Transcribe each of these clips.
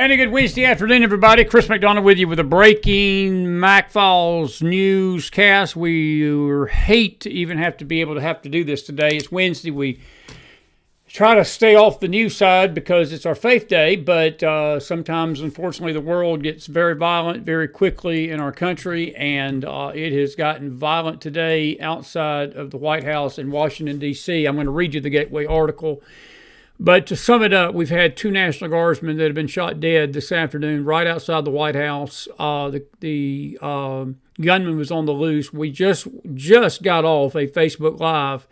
And a good Wednesday afternoon, everybody. Chris McDonald with you with a breaking Mac Falls newscast. We hate to even have to do this today. It's Wednesday. We try to stay off the news side because it's our faith day, but sometimes, unfortunately, the world gets very violent very quickly in our country, and it has gotten violent today outside of the White House in Washington, D.C. I'm going to read you the Gateway article. But to sum it up, we've had two National Guardsmen that have been shot dead this afternoon right outside the White House. The gunman was on the loose. We just got off a Facebook Live,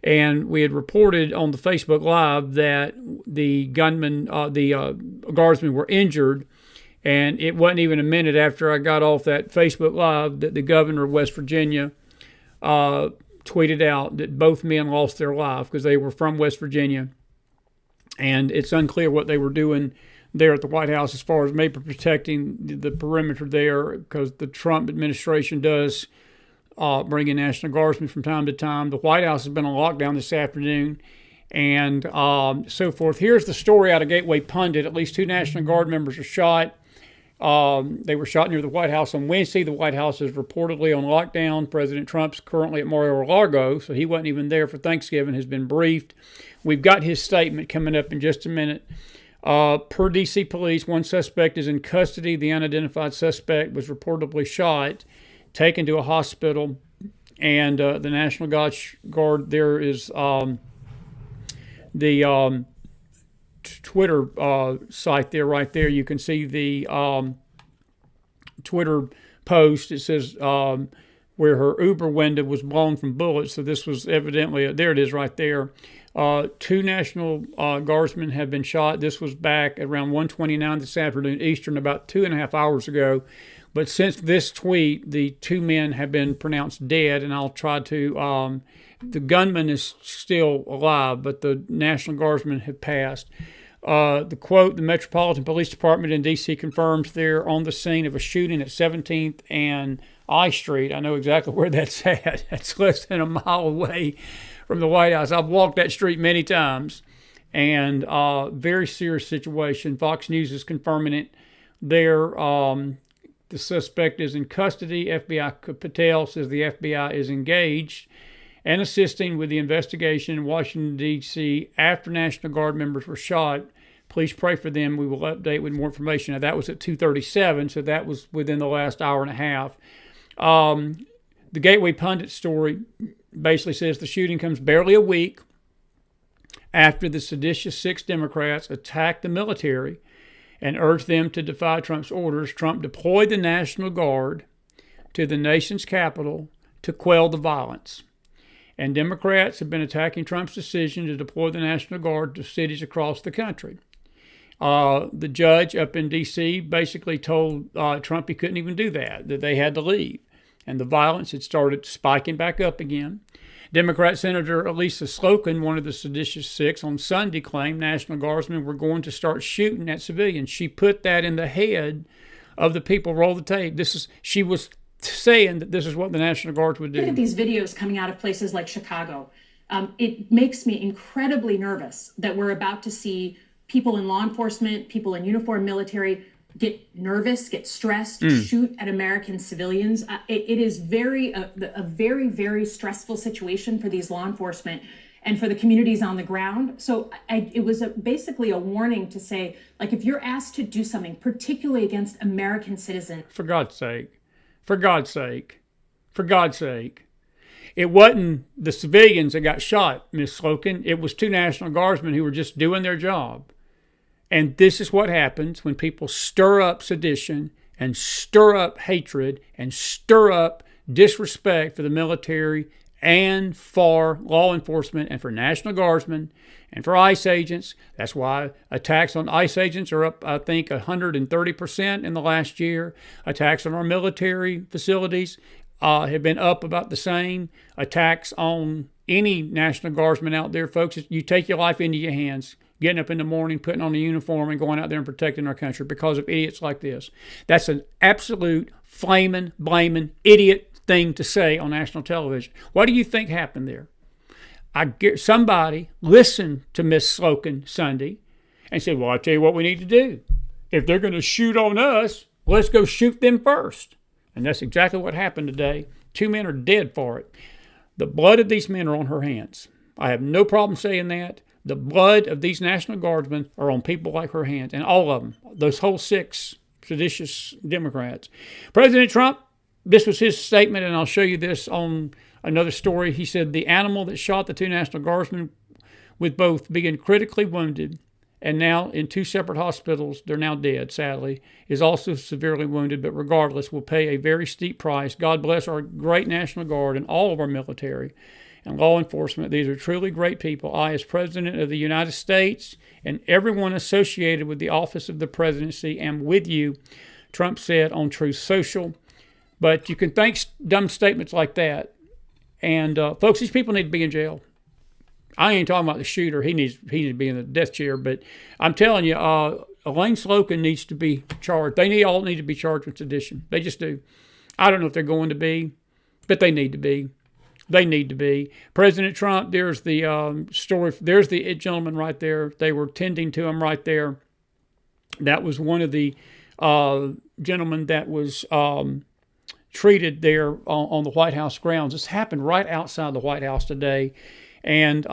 and we had reported on the Facebook Live that the guardsmen were injured. And it wasn't even a minute after I got off that Facebook Live that the governor of West Virginia tweeted out that both men lost their life because they were from West Virginia. And it's unclear what they were doing there at the White House as far as maybe protecting the perimeter there, because the Trump administration does bring in National Guardsmen from time to time. The White House has been on lockdown this afternoon and so forth. Here's the story out of Gateway Pundit. At least two National Guard members are shot. They were shot near the White House on Wednesday. The White House is reportedly on lockdown. President Trump's currently at Mar-a-Lago, so he wasn't even there for Thanksgiving, has been briefed. We've got his statement coming up in just a minute. Per D.C. police, one suspect is in custody. The unidentified suspect was reportedly shot, taken to a hospital, and the National Guard, there is the Twitter site there, right there. You can see the Twitter post. It says where her Uber window was blown from bullets. So this was evidently, there it is right there. Two National Guardsmen have been shot. This was back around 1:29 this afternoon Eastern, about 2.5 hours ago. But since this tweet, the two men have been pronounced dead, and I'll try to, the gunman is still alive, but the National Guardsmen have passed. The quote, the Metropolitan Police Department in D.C. confirms they're on the scene of a shooting at 17th and I Street. I know exactly where that's at. That's less than a mile away from the White House. I've walked that street many times, and very serious situation. Fox News is confirming it there. The suspect is in custody. FBI Patel says the FBI is engaged and assisting with the investigation in Washington, D.C. after National Guard members were shot. Please pray for them. We will update with more information. Now, that was at 2:37, so that was within the last hour and a half. The Gateway Pundit story basically says the shooting comes barely a week after the seditious 6 Democrats attacked the military and urged them to defy Trump's orders. Trump deployed the National Guard to the nation's capital to quell the violence. And Democrats have been attacking Trump's decision to deploy the National Guard to cities across the country. The judge up in D.C. basically told Trump he couldn't even do that they had to leave. And the violence had started spiking back up again. Democrat Senator Elisa Slocum, one of the seditious 6, on Sunday claimed National Guardsmen were going to start shooting at civilians. She put that in the head of the people. Roll the tape. She was saying that this is what the National Guards would do. Look at these videos coming out of places like Chicago. It makes me incredibly nervous that we're about to see people in law enforcement, people in uniform military get nervous, get stressed, shoot at American civilians. It is a very, very stressful situation for these law enforcement and for the communities on the ground. So it was basically a warning to say, like, if you're asked to do something, particularly against American citizens. For God's sake. For God's sake. For God's sake. It wasn't the civilians that got shot, Ms. Slocum. It was two National Guardsmen who were just doing their job. And this is what happens when people stir up sedition and stir up hatred and stir up disrespect for the military and for law enforcement and for National Guardsmen and for ICE agents. That's why attacks on ICE agents are up, I think, 130% in the last year. Attacks on our military facilities have been up about the same. Attacks on any National Guardsman out there, folks, you take your life into your hands, getting up in the morning, putting on a uniform, and going out there and protecting our country because of idiots like this. That's an absolute flaming, blaming, idiot thing to say on national television. What do you think happened there? Somebody listened to Miss Slocum Sunday and said, well, I'll tell you what we need to do. if they're going to shoot on us, let's go shoot them first. And that's exactly what happened today. 2 men are dead for it. The blood of these men are on her hands. I have no problem saying that. The blood of these National Guardsmen are on people like her hands, and all of them, those whole 6 seditious Democrats. President Trump, this was his statement, and I'll show you this on another story. He said the animal that shot the 2 National Guardsmen with both being critically wounded and now in 2 separate hospitals, they're now dead, sadly, is also severely wounded, but regardless, will pay a very steep price. God bless our great National Guard and all of our military and law enforcement. These are truly great people. I, as President of the United States, and everyone associated with the office of the presidency, am with you, Trump said on Truth Social. But you can think dumb statements like that. And folks, these people need to be in jail. I ain't talking about the shooter. He needs to be in the death chair. But I'm telling you, Elaine Slocum needs to be charged. They all need to be charged with sedition. They just do. I don't know if they're going to be, but they need to be. They need to be. President Trump, there's the story. There's the gentleman right there. They were tending to him right there. That was one of the gentlemen that was treated there on the White House grounds. This happened right outside the White House today. And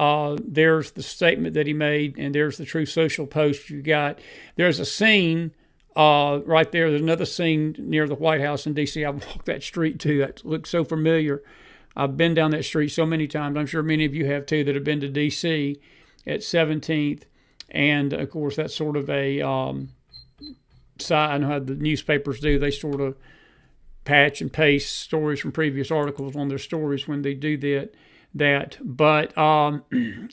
there's the statement that he made, and there's the Truth Social post you got. There's a scene right there. There's another scene near the White House in D.C. I've walked that street, too. That looks so familiar. I've been down that street so many times. I'm sure many of you have, too, that have been to D.C. at 17th. And, of course, that's sort of a side. I know how the newspapers do. They sort of patch and paste stories from previous articles on their stories when they do that. But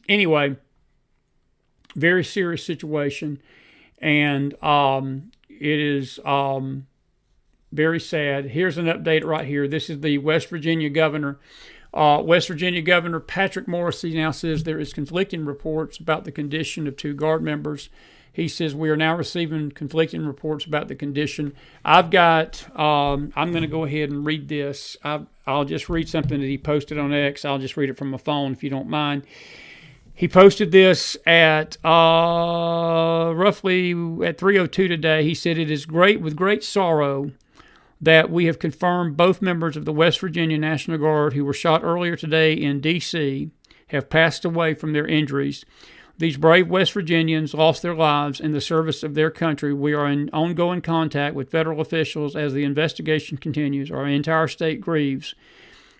anyway, very serious situation, and it is very sad. Here's an update right here. This is the West Virginia governor. West Virginia Governor Patrick Morrisey now says there is conflicting reports about the condition of 2 Guard members. He says we are now receiving conflicting reports about the condition. I've got, I'm going to go ahead and read this. I'll just read something that he posted on X. I'll just read it from my phone if you don't mind. He posted this at roughly at 3:02 today. He said, "It is with great sorrow that we have confirmed both members of the West Virginia National Guard who were shot earlier today in D.C. have passed away from their injuries. These brave West Virginians lost their lives in the service of their country. We are in ongoing contact with federal officials as the investigation continues. Our entire state grieves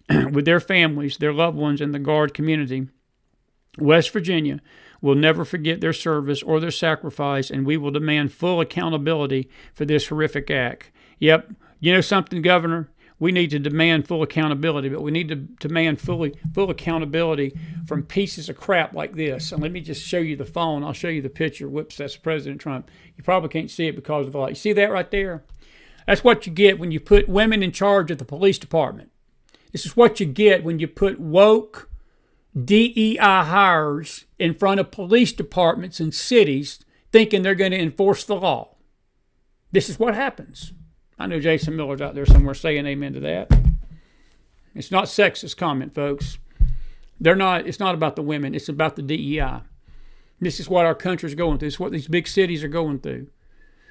with their families, their loved ones, and the Guard community. West Virginia will never forget their service or their sacrifice, and we will demand full accountability for this horrific act." Yep. You know something, Governor? We need to demand full accountability, but we need to demand full accountability from pieces of crap like this. And let me just show you the phone. I'll show you the picture. Whoops, that's President Trump. You probably can't see it because of the light. You see that right there? That's what you get when you put women in charge of the police department. This is what you get when you put woke DEI hires in front of police departments in cities thinking they're going to enforce the law. This is what happens. I know Jason Miller's out there somewhere saying amen to that. It's not sexist comment, folks. It's not about the women. It's about the DEI. This is what our country's going through. This is what these big cities are going through.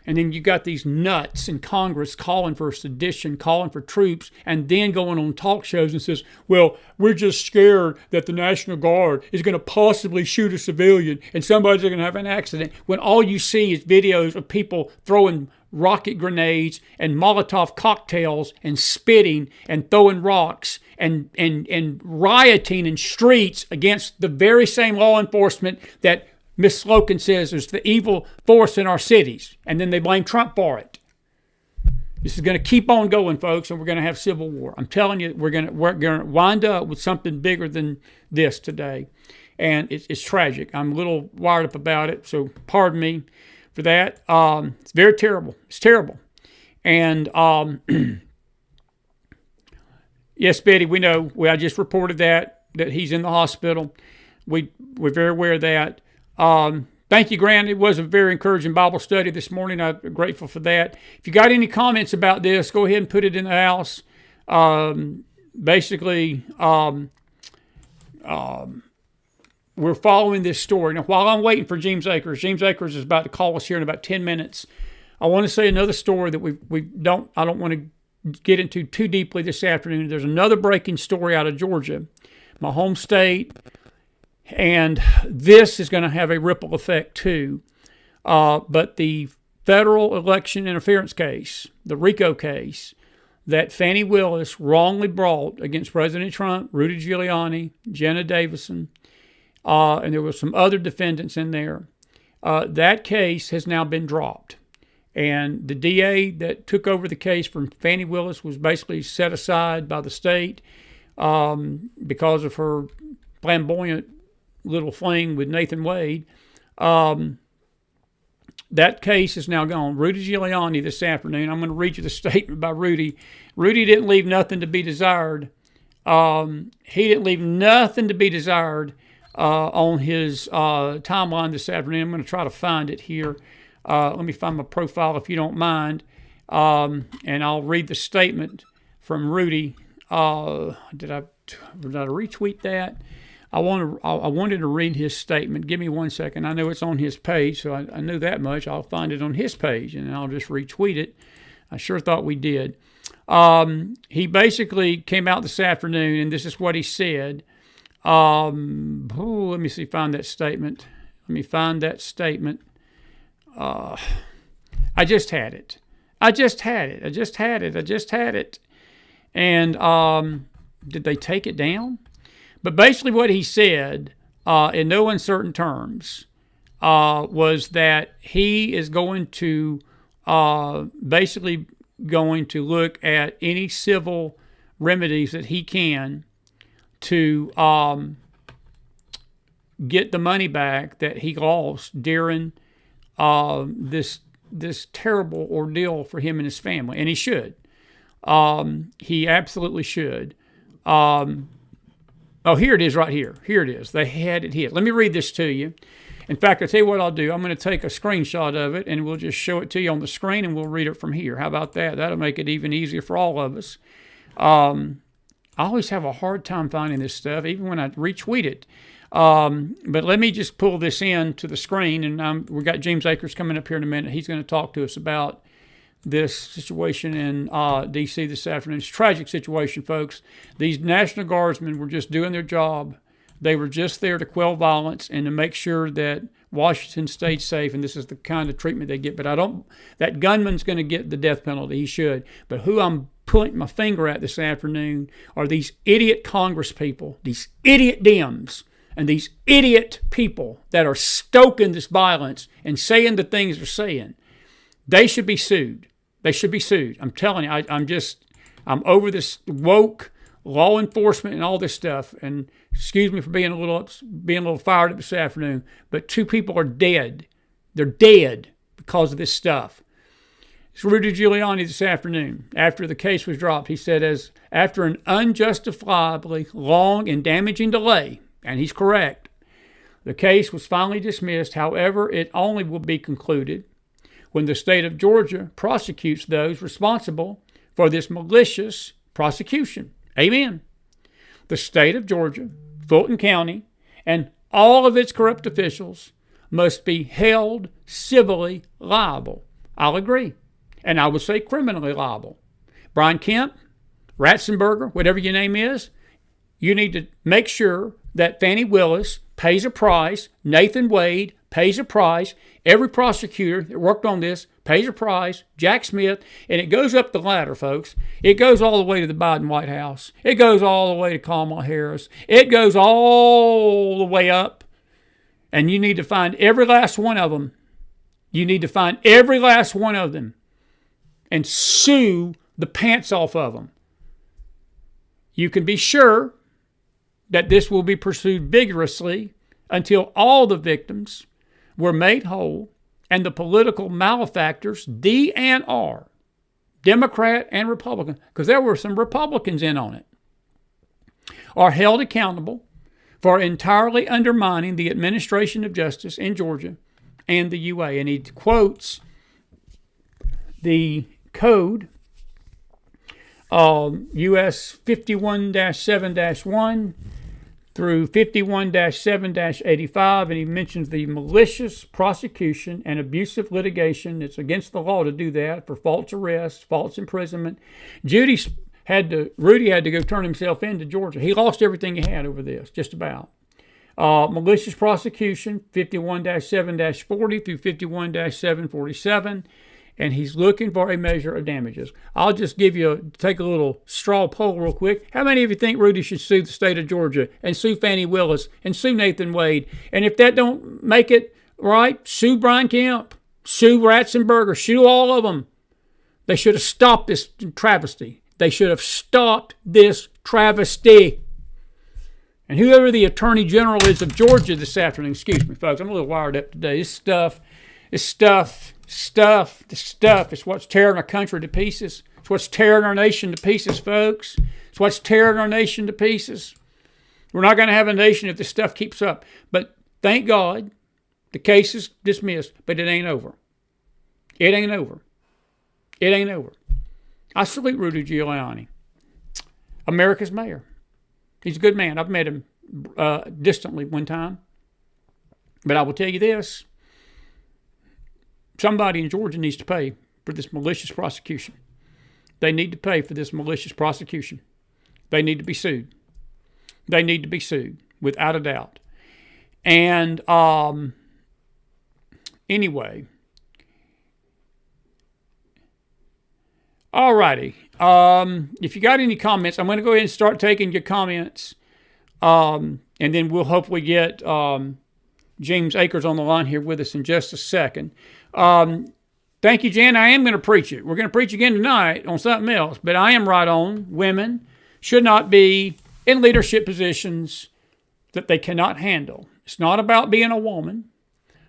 And then you got these nuts in Congress calling for sedition, calling for troops, and then going on talk shows and says, well, we're just scared that the National Guard is going to possibly shoot a civilian and somebody's going to have an accident, when all you see is videos of people throwing rocket grenades and Molotov cocktails and spitting and throwing rocks and rioting in streets against the very same law enforcement that Miss Slocum says is the evil force in our cities, and then they blame Trump for it. This is going to keep on going, folks, and we're going to have civil war. I'm telling you, we're going to wind up with something bigger than this today, and it's tragic. I'm a little wired up about it, so pardon me for that. It's very terrible. It's terrible, and yes, Betty, we know. I just reported that he's in the hospital. We're very aware of that. Thank you, Grant. It was a very encouraging Bible study this morning. I'm grateful for that. If you got any comments about this, go ahead and put it in the house. Basically, we're following this story. Now, while I'm waiting for James Akers is about to call us here in about 10 minutes. I want to say another story that I don't want to get into too deeply this afternoon. There's another breaking story out of Georgia, my home state, and this is going to have a ripple effect too. But the federal election interference case, the RICO case, that Fani Willis wrongly brought against President Trump, Rudy Giuliani, Jenna Davidson, and there were some other defendants in there. That case has now been dropped. And the DA that took over the case from Fani Willis was basically set aside by the state because of her flamboyant little fling with Nathan Wade. That case is now gone. Rudy Giuliani this afternoon, I'm going to read you the statement by Rudy. Rudy didn't leave nothing to be desired. He didn't leave nothing to be desired on his timeline this afternoon. I'm going to try to find it here. Let me find my profile if you don't mind. And I'll read the statement from Rudy. Did I retweet that? I wanted to read his statement. Give me 1 second. I know it's on his page, so I knew that much. I'll find it on his page, and I'll just retweet it. I sure thought we did. He basically came out this afternoon, and this is what he said. Let me see, find that statement. Let me find that statement. I just had it. And did they take it down? But basically what he said, in no uncertain terms, was that he is going to basically going to look at any civil remedies that he can to get the money back that he lost during this terrible ordeal for him and his family. And he should. He absolutely should. Oh, here it is right here. Here it is. They had it here. Let me read this to you. In fact, I'll tell you what I'll do. I'm going to take a screenshot of it, and we'll just show it to you on the screen, and we'll read it from here. How about that? That'll make it even easier for all of us. I always have a hard time finding this stuff, even when I retweet it. But let me just pull this in to the screen, and we've got James Akers coming up here in a minute. He's going to talk to us about this situation in D.C. this afternoon. It's a tragic situation, folks. These National Guardsmen were just doing their job. They were just there to quell violence and to make sure that Washington stayed safe, and this is the kind of treatment they get. But that gunman's going to get the death penalty. He should. But who I'm pointing my finger at this afternoon are these idiot Congress people, these idiot Dems, and these idiot people that are stoking this violence and saying the things they're saying. They should be sued. They should be sued. I'm telling you, I'm over this woke law enforcement and all this stuff. And excuse me for being a little fired up this afternoon, but 2 people are dead. They're dead because of this stuff. It's Rudy Giuliani this afternoon. After the case was dropped, he said, after an unjustifiably long and damaging delay, and he's correct, the case was finally dismissed. However, it only will be concluded when the state of Georgia prosecutes those responsible for this malicious prosecution. Amen. The state of Georgia, Fulton County, and all of its corrupt officials must be held civilly liable. I'll agree. And I would say criminally liable. Brian Kemp, Ratzenberger, whatever your name is, you need to make sure that Fani Willis pays a price, Nathan Wade pays a price, every prosecutor that worked on this pays a price, Jack Smith, and it goes up the ladder, folks. It goes all the way to the Biden White House. It goes all the way to Kamala Harris. It goes all the way up, and you need to find every last one of them. You need to find every last one of them and sue the pants off of them. You can be sure that this will be pursued vigorously until all the victims were made whole and the political malefactors, D and R, Democrat and Republican, because there were some Republicans in on it, are held accountable for entirely undermining the administration of justice in Georgia and the UA. And he quotes the code US 51-7-1, through 51-7-85, and he mentions the malicious prosecution and abusive litigation. It's against the law to do that for false arrest, false imprisonment. Rudy had to go turn himself in to Georgia. He lost everything he had over this, just about. Malicious prosecution, 51-7-40 through 51-747, and he's looking for a measure of damages. I'll just take a little straw poll real quick. How many of you think Rudy should sue the state of Georgia and sue Fannie Willis and sue Nathan Wade? And if that don't make it right, sue Brian Kemp, sue Ratzenberger, sue all of them. They should have stopped this travesty. They should have stopped this travesty. And whoever the Attorney General is of Georgia this afternoon, excuse me, folks, I'm a little wired up today. This stuff is what's tearing our country to pieces. It's what's tearing our nation to pieces, folks. It's what's tearing our nation to pieces. We're not going to have a nation if this stuff keeps up. But thank God the case is dismissed, but it ain't over. It ain't over. It ain't over. I salute Rudy Giuliani, America's mayor. He's a good man. I've met him distantly one time. But I will tell you this. Somebody in Georgia needs to pay for this malicious prosecution. They need to pay for this malicious prosecution. They need to be sued. They need to be sued, without a doubt. And anyway. All righty. If you got any comments, I'm going to go ahead and start taking your comments. And then we'll hopefully get James Akers on the line here with us in just a second. Thank you, Jan. I am going to preach it. We're going to preach again tonight on something else. But I am right on. Women should not be in leadership positions that they cannot handle. It's not about being a woman.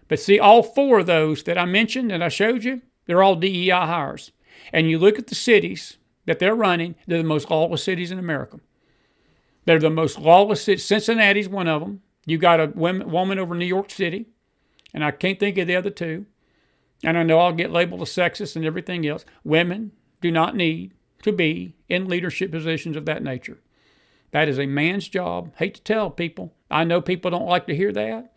But see, all four of those that I mentioned and I showed you, they're all DEI hires. And you look at the cities that they're running, they're the most lawless cities in America. They're the most lawless cities. Cincinnati's one of them. You got a woman over New York City, and I can't think of the other two. And I know I'll get labeled a sexist and everything else. Women do not need to be in leadership positions of that nature. That is a man's job. Hate to tell people. I know people don't like to hear that.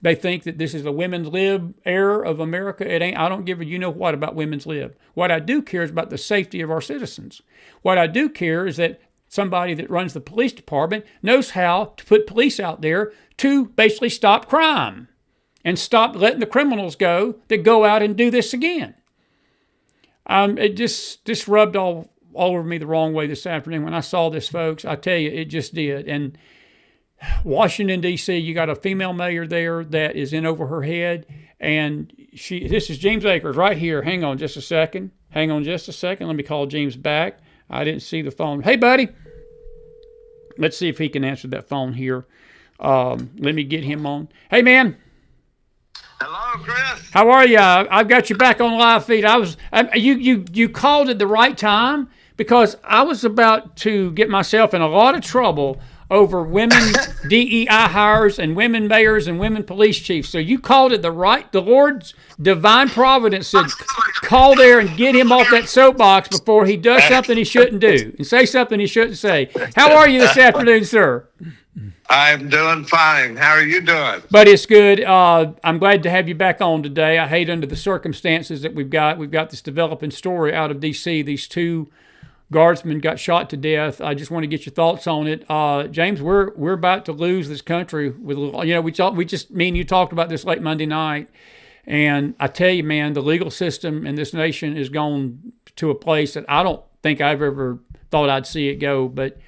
They think that this is the women's lib era of America. It ain't. I don't give a you-know-what about women's lib. What I do care is about the safety of our citizens. What I do care is that somebody that runs the police department knows how to put police out there to basically stop crime and stop letting the criminals go that go out and do this again. It just rubbed all over me the wrong way this afternoon when I saw this, folks. I tell you, it just did. And Washington, D.C., you got a female mayor there that is in over her head. And this is James Akers right here. Hang on just a second. Let me call James back. I didn't see the phone. Hey, buddy. Let's see if he can answer that phone here. Let me get him on. Hey, man. Hello, Chris. How are you? I've got you back on live feed. You called at the right time because I was about to get myself in a lot of trouble over women DEI hires and women mayors and women police chiefs. So you called it the Lord's divine providence said, call there and get him off that soapbox before he does something he shouldn't do and say something he shouldn't say. How are you this afternoon, sir? I'm doing fine. How are you doing? But it's good. I'm glad to have you back on today. I hate under the circumstances that we've got. We've got this developing story out of D.C. These two Guardsmen got shot to death. I just want to get your thoughts on it, James. We're about to lose this country. Me and you talked about this late Monday night, and I tell you, man, the legal system in this nation is gone to a place that I don't think I've ever thought I'd see it go. But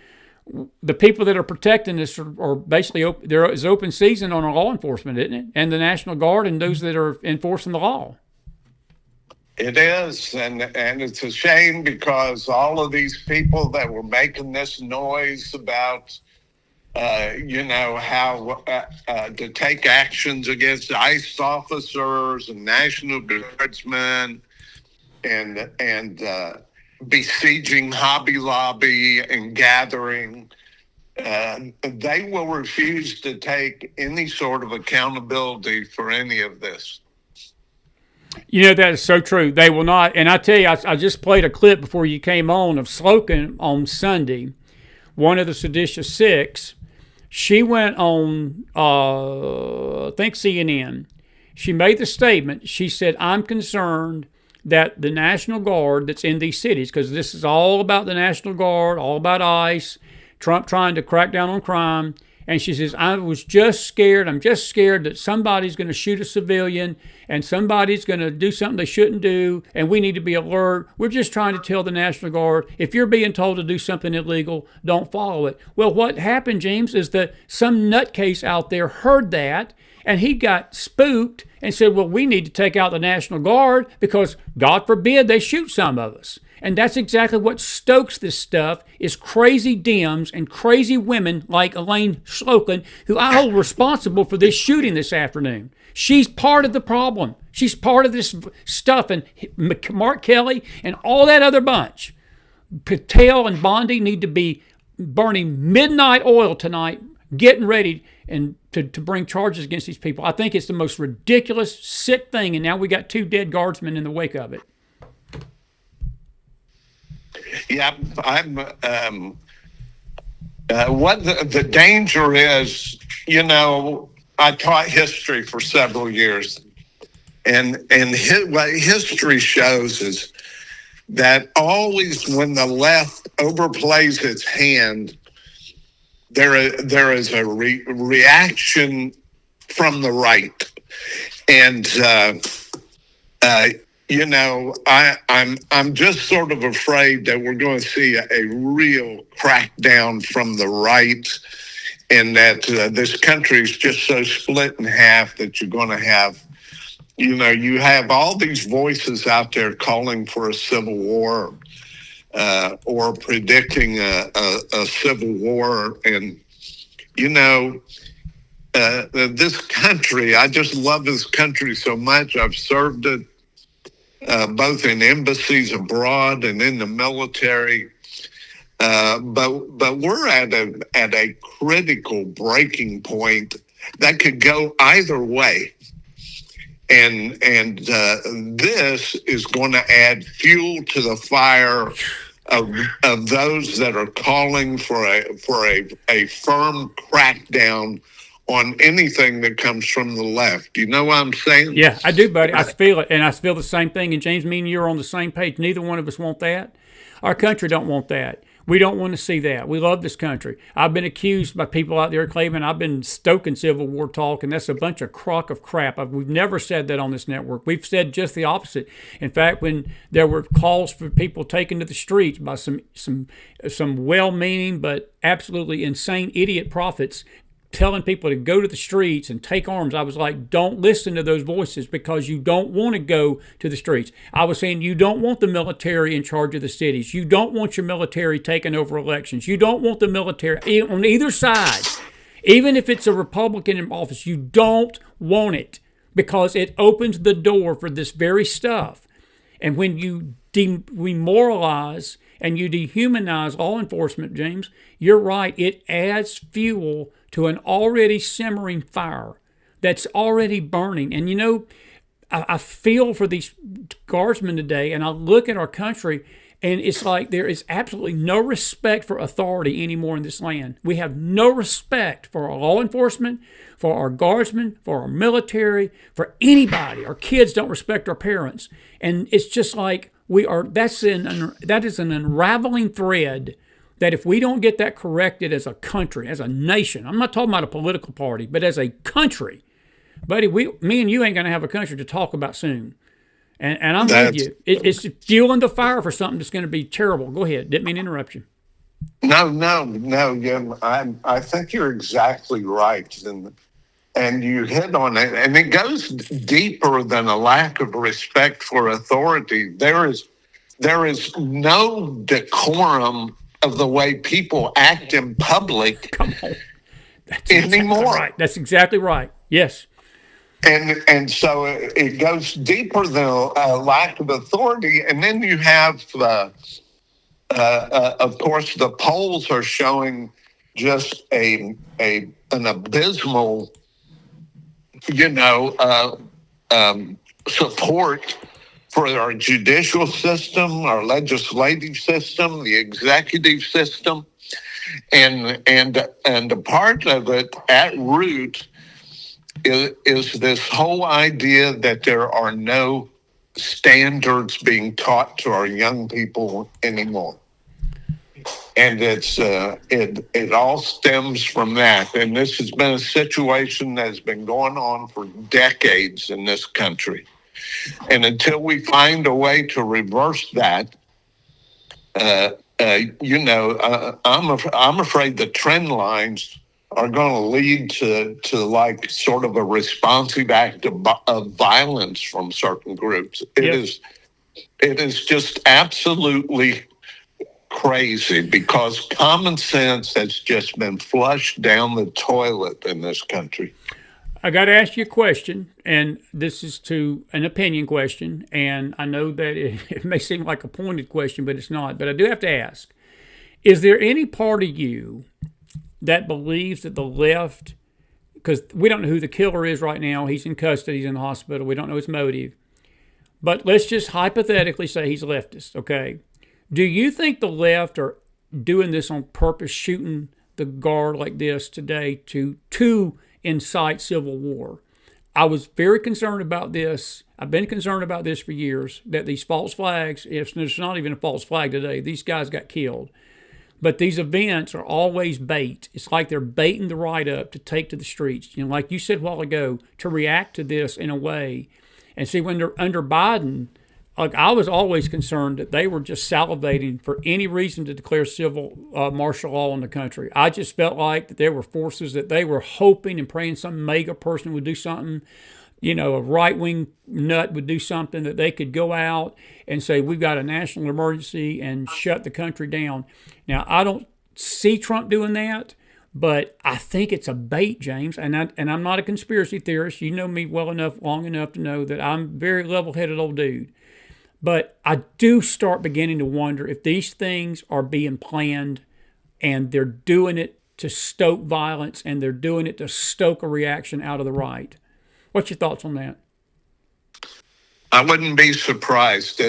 the people that are protecting this are basically there is open season on our law enforcement, isn't it? And the National Guard and those that are enforcing the law. It is, and it's a shame because all of these people that were making this noise about, how to take actions against ICE officers and National Guardsmen and besieging Hobby Lobby and gathering, they will refuse to take any sort of accountability for any of this. You know, that is so true. They will not. And I tell you, I just played a clip before you came on of Slocum on Sunday, one of the seditious six, She went on, I think CNN. She made the statement. She said, I'm concerned that the National Guard that's in these cities, because this is all about the National Guard, all about ICE, Trump trying to crack down on crime. And she says, I was just scared. I'm just scared that somebody's going to shoot a civilian and somebody's going to do something they shouldn't do. And we need to be alert. We're just trying to tell the National Guard, if you're being told to do something illegal, don't follow it. Well, what happened, James, is that some nutcase out there heard that and he got spooked and said, well, we need to take out the National Guard because God forbid they shoot some of us. And that's exactly what stokes this stuff is crazy Dems and crazy women like Elaine Slokin, who I hold responsible for this shooting this afternoon. She's part of the problem. She's part of this stuff. And Mark Kelly and all that other bunch, Patel and Bondi, need to be burning midnight oil tonight, getting ready and to bring charges against these people. I think it's the most ridiculous, sick thing. And now we got 2 dead guardsmen in the wake of it. Yeah, I'm. What the danger is, I taught history for several years, and what history shows is that always when the left overplays its hand, there is a reaction from the right, and. I'm just sort of afraid that we're going to see a real crackdown from the right, and that this country is just so split in half that you're going to have, you have all these voices out there calling for a civil war, or predicting a civil war, and this country, I just love this country so much. I've served it. Both in embassies abroad and in the military, but we're at a critical breaking point that could go either way, and this is going to add fuel to the fire of those that are calling for a firm crackdown on anything that comes from the left. You know what I'm saying? Yeah, I do, buddy. I feel it, and I feel the same thing. And James, me and you are on the same page. Neither one of us want that. Our country don't want that. We don't want to see that. We love this country. I've been accused by people out there claiming I've been stoking Civil War talk, and that's a bunch of crock of crap. We've never said that on this network. We've said just the opposite. In fact, when there were calls for people taken to the streets by some well-meaning but absolutely insane idiot prophets telling people to go to the streets and take arms, I was like, don't listen to those voices because you don't want to go to the streets. I was saying you don't want the military in charge of the cities. You don't want your military taking over elections. You don't want the military on either side. Even if it's a Republican in office, you don't want it because it opens the door for this very stuff. And when you demoralize and you dehumanize law enforcement, James, you're right. It adds fuel to an already simmering fire that's already burning. And I feel for these guardsmen today, and I look at our country, and it's like there is absolutely no respect for authority anymore in this land. We have no respect for our law enforcement, for our guardsmen, for our military, for anybody. Our kids don't respect our parents. And it's just like that is an unraveling thread that if we don't get that corrected as a country, as a nation, I'm not talking about a political party, but as a country, buddy, me and you ain't going to have a country to talk about soon. And I'm with you. It's fueling the fire for something that's going to be terrible. Go ahead. Didn't mean to interrupt you. No, Jim. I think you're exactly right. And you hit on it. And it goes deeper than a lack of respect for authority. There is no decorum of the way people act in public Come on. anymore. Right. That's exactly right. Yes. And so it goes deeper than a lack of authority. And then you have, of course, the polls are showing just an abysmal, support for our judicial system, our legislative system, the executive system. And a part of it at root is this whole idea that there are no standards being taught to our young people anymore. And it all stems from that. And this has been a situation that has been going on for decades in this country. And until we find a way to reverse that, I'm afraid the trend lines are going to lead to like sort of a responsive act of violence from certain groups. It is just absolutely crazy because common sense has just been flushed down the toilet in this country. I got to ask you a question, and this is to an opinion question, and I know that it may seem like a pointed question, but it's not. But I do have to ask, is there any part of you that believes that the left, because we don't know who the killer is right now, he's in custody, he's in the hospital, we don't know his motive, but let's just hypothetically say he's leftist, okay? Do you think the left are doing this on purpose, shooting the guard like this today to incite civil war? I was very concerned about this. I've been concerned about this for years, that these false flags, if there's not even a false flag today, these guys got killed. But these events are always bait. It's like they're baiting the right up to take to the streets. You know, like you said a while ago, to react to this in a way. And see, when they're under Biden, like I was always concerned that they were just salivating for any reason to declare civil martial law in the country. I just felt like that there were forces that they were hoping and praying some mega person would do something, you know, a right-wing nut would do something that they could go out and say, we've got a national emergency and shut the country down. Now, I don't see Trump doing that, but I think it's a bait, James. And I'm not a conspiracy theorist. You know me well enough, long enough to know that I'm a very level-headed old dude. But I do start beginning to wonder if these things are being planned and they're doing it to stoke violence and they're doing it to stoke a reaction out of the right. What's your thoughts on that? I wouldn't be surprised.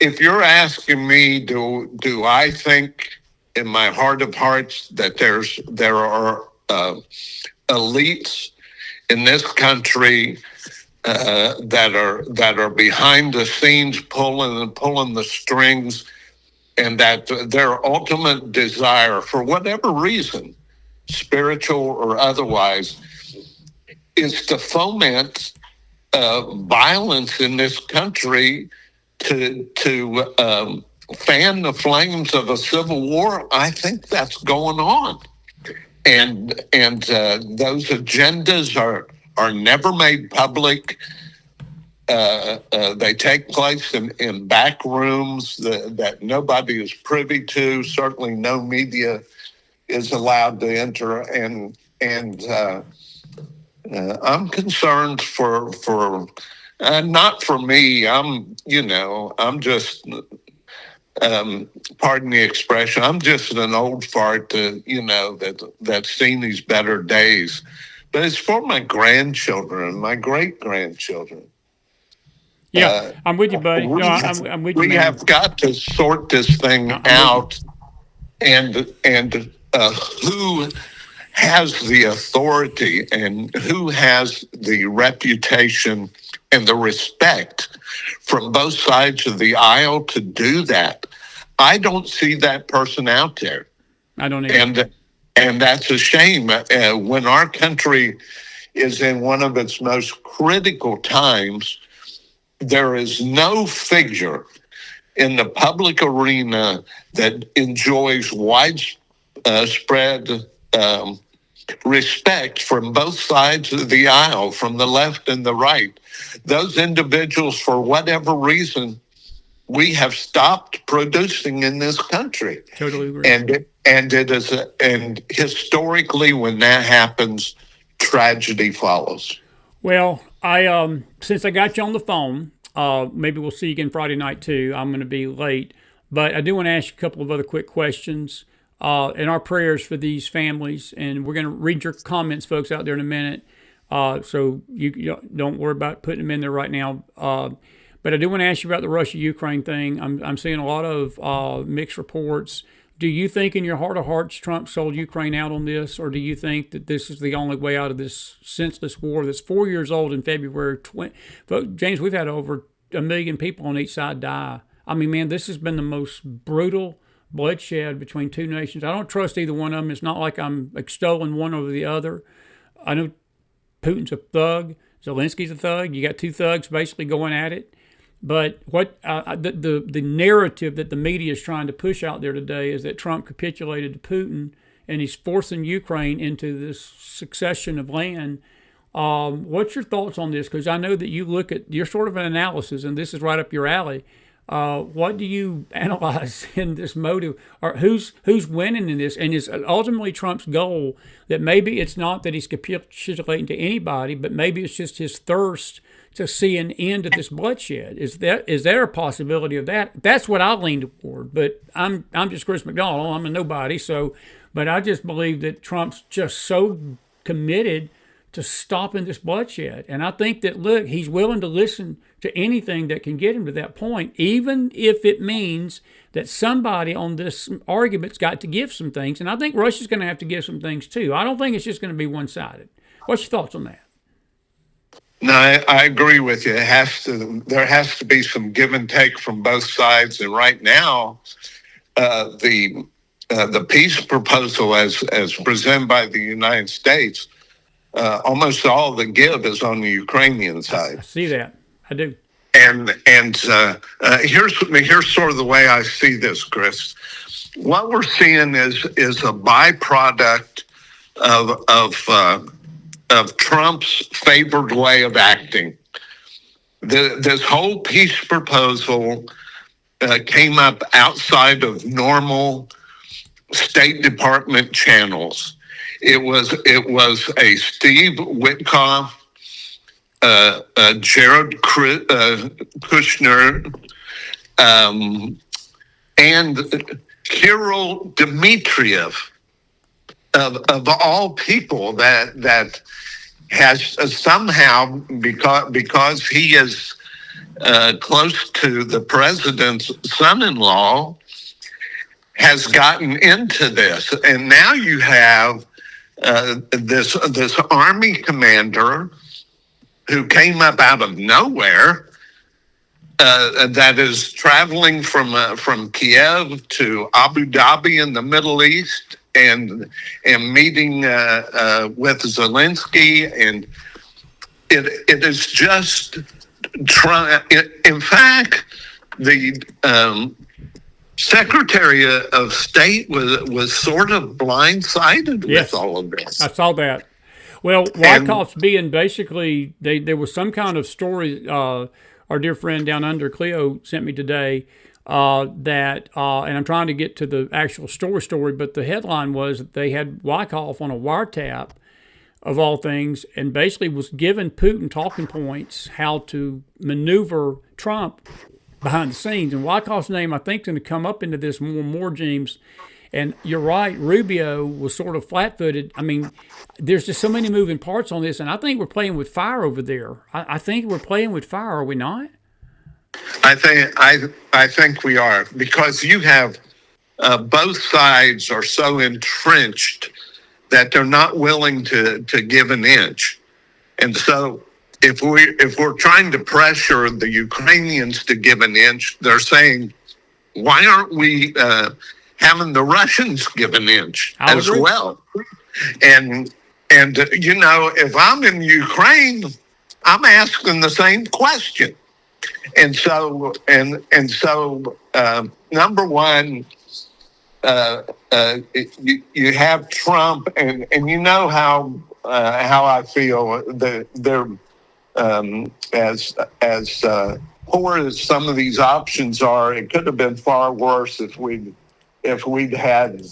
If you're asking me, do I think in my heart of hearts that there are elites in this country that are behind the scenes pulling the strings, and that their ultimate desire, for whatever reason, spiritual or otherwise, is to foment violence in this country to fan the flames of a civil war? I think that's going on, and those agendas are never made public. They take place in back rooms that nobody is privy to. Certainly, no media is allowed to enter. And I'm concerned for not for me. I'm just pardon the expression. I'm just an old fart that's seen these better days. But it's for my grandchildren, my great grandchildren. Yeah, I'm with you, buddy. No, I'm with you. We have got to sort this thing out, and who has the authority and who has the reputation and the respect from both sides of the aisle to do that. I don't see that person out there. I don't either. And that's a shame. When our country is in one of its most critical times, there is no figure in the public arena that enjoys widespread respect from both sides of the aisle, from the left and the right. Those individuals, for whatever reason, we have stopped producing in this country. Totally agree. And historically, when that happens, tragedy follows. Well, since I got you on the phone, maybe we'll see you again Friday night too. I'm going to be late, but I do want to ask you a couple of other quick questions. And our prayers for these families, and we're going to read your comments, folks, out there in a minute. So you don't worry about putting them in there right now. But I do want to ask you about the Russia-Ukraine thing. I'm seeing a lot of mixed reports. Do you think in your heart of hearts Trump sold Ukraine out on this, or do you think that this is the only way out of this senseless war that's 4 years old in February 20? James, we've had over 1 million people on each side die. I mean, man, this has been the most brutal bloodshed between two nations. I don't trust either one of them. It's not like I'm extolling one over the other. I know Putin's a thug. Zelensky's a thug. You got two thugs basically going at it. But what the narrative that the media is trying to push out there today is that Trump capitulated to Putin and he's forcing Ukraine into this succession of land. What's your thoughts on this? Because I know that you're sort of an analysis, and this is right up your alley. What do you analyze in this motive, or who's winning in this? And is ultimately Trump's goal that maybe it's not that he's capitulating to anybody, but maybe it's just his thirst to see an end to this bloodshed? Is there a possibility of that? That's what I lean toward. But I'm just Chris McDonald. I'm a nobody. But I just believe that Trump's just so committed to stopping this bloodshed. And I think that, look, he's willing to listen to anything that can get him to that point, even if it means that somebody on this argument's got to give some things. And I think Russia's going to have to give some things too. I don't think it's just going to be one-sided. What's your thoughts on that? No, I agree with you. There has to be some give and take from both sides. And right now, the peace proposal as presented by the United States, almost all the give is on the Ukrainian side. I see that. I do. And here's sort of the way I see this, Chris. What we're seeing is a byproduct of Trump's favored way of acting. This whole peace proposal came up outside of normal State Department channels. It was a Steve Witkoff, Jared Kushner, and Kirill Dmitriev, of all people, that has somehow, because he is close to the president's son-in-law, has gotten into this. And now you have this army commander who came up out of nowhere, that is traveling from Kiev to Abu Dhabi in the Middle East, and meeting with Zelensky, and it is just in fact, the Secretary of State was sort of blindsided with all of this. I saw that. Well, Wyckoff's being basically, there was some kind of story, our dear friend down under, Cleo, sent me today, and I'm trying to get to the actual story, but the headline was that they had Wyckoff on a wiretap, of all things, and basically was giving Putin talking points how to maneuver Trump behind the scenes. And Wyckoff's name, I think, is going to come up into this more and more, James. And you're right, Rubio was sort of flat-footed. I mean, there's just so many moving parts on this, and I think we're playing with fire over there. I think we're playing with fire, are we not? I think we are, because you have both sides are so entrenched that they're not willing to give an inch. And so if we're trying to pressure the Ukrainians to give an inch, they're saying, why aren't we having the Russians give an inch as well? And you know, if I'm in Ukraine, I'm asking the same question. And so number one, you have Trump, and you know how I feel. They're as poor as some of these options are. It could have been far worse if we'd had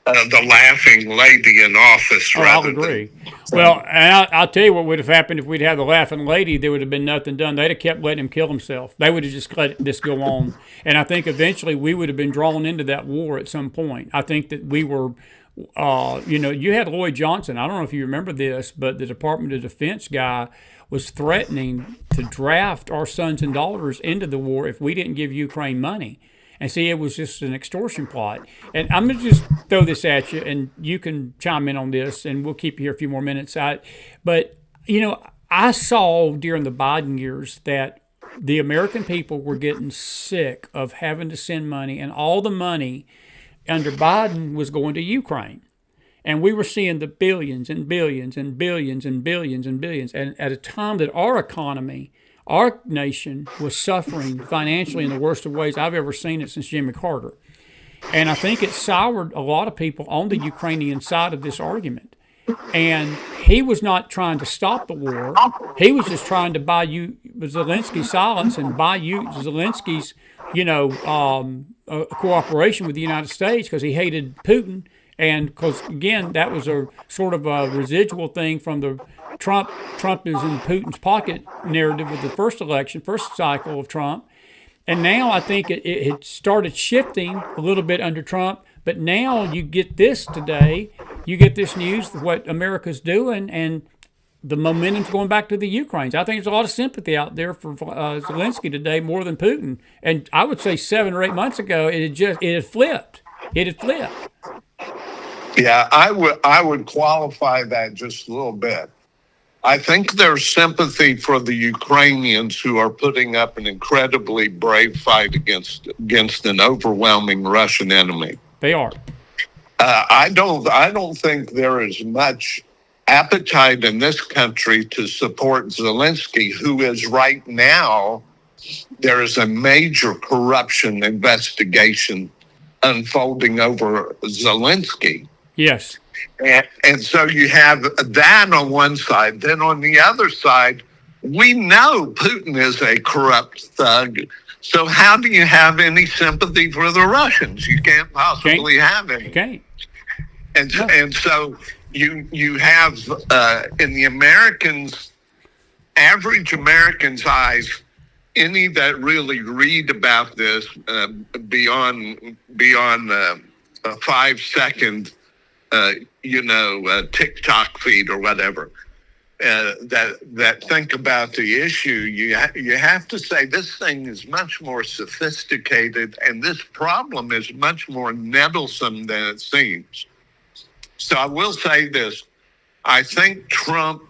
the laughing lady in office. I'll agree. Well, and I'll tell you what would have happened if we'd had the laughing lady. There would have been nothing done. They'd have kept letting him kill himself. They would have just let this go on. And I think eventually we would have been drawn into that war at some point. I think that we were, you had Lloyd Johnson. I don't know if you remember this, but the Department of Defense guy was threatening to draft our sons and daughters into the war if we didn't give Ukraine money. And see, it was just an extortion plot. And I'm going to just throw this at you, and you can chime in on this, and we'll keep you here a few more minutes. But, I saw during the Biden years that the American people were getting sick of having to send money, and all the money under Biden was going to Ukraine. And we were seeing the billions and billions and billions and billions and billions. And at a time that our economy, our nation was suffering financially in the worst of ways I've ever seen it since Jimmy Carter. And I think it soured a lot of people on the Ukrainian side of this argument. And he was not trying to stop the war. He was just trying to buy you Zelensky's silence and buy you Zelensky's, cooperation with the United States, because he hated Putin. And because, again, that was a sort of a residual thing from the Trump is in Putin's pocket narrative of the first cycle of Trump. And now I think it started shifting a little bit under Trump. But now you get this today, you get this news of what America's doing, and the momentum's going back to the Ukrainians. I think there's a lot of sympathy out there for Zelensky today, more than Putin. And I would say 7 or 8 months ago, it had flipped. It had flipped. Yeah, I would qualify that just a little bit. I think there's sympathy for the Ukrainians who are putting up an incredibly brave fight against an overwhelming Russian enemy. They are. I don't think there is much appetite in this country to support Zelensky, who is right now, there is a major corruption investigation unfolding over Zelensky. Yes. And so you have that on one side. Then on the other side, we know Putin is a corrupt thug. So how do you have any sympathy for the Russians? You can't possibly have any. Okay. And so you have in the average American's eyes, any that really read about this beyond a 5-second TikTok feed or whatever, that think about the issue, you have to say this thing is much more sophisticated, and this problem is much more nettlesome than it seems. So I will say this: I think Trump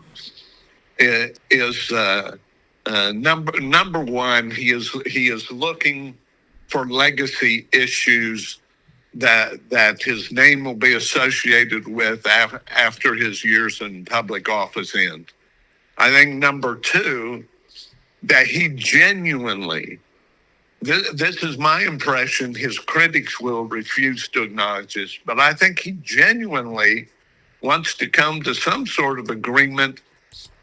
is number one. He is looking for legacy issues that his name will be associated with after his years in public office end. I think number two, that he genuinely, this is my impression, his critics will refuse to acknowledge this, but I think he genuinely wants to come to some sort of agreement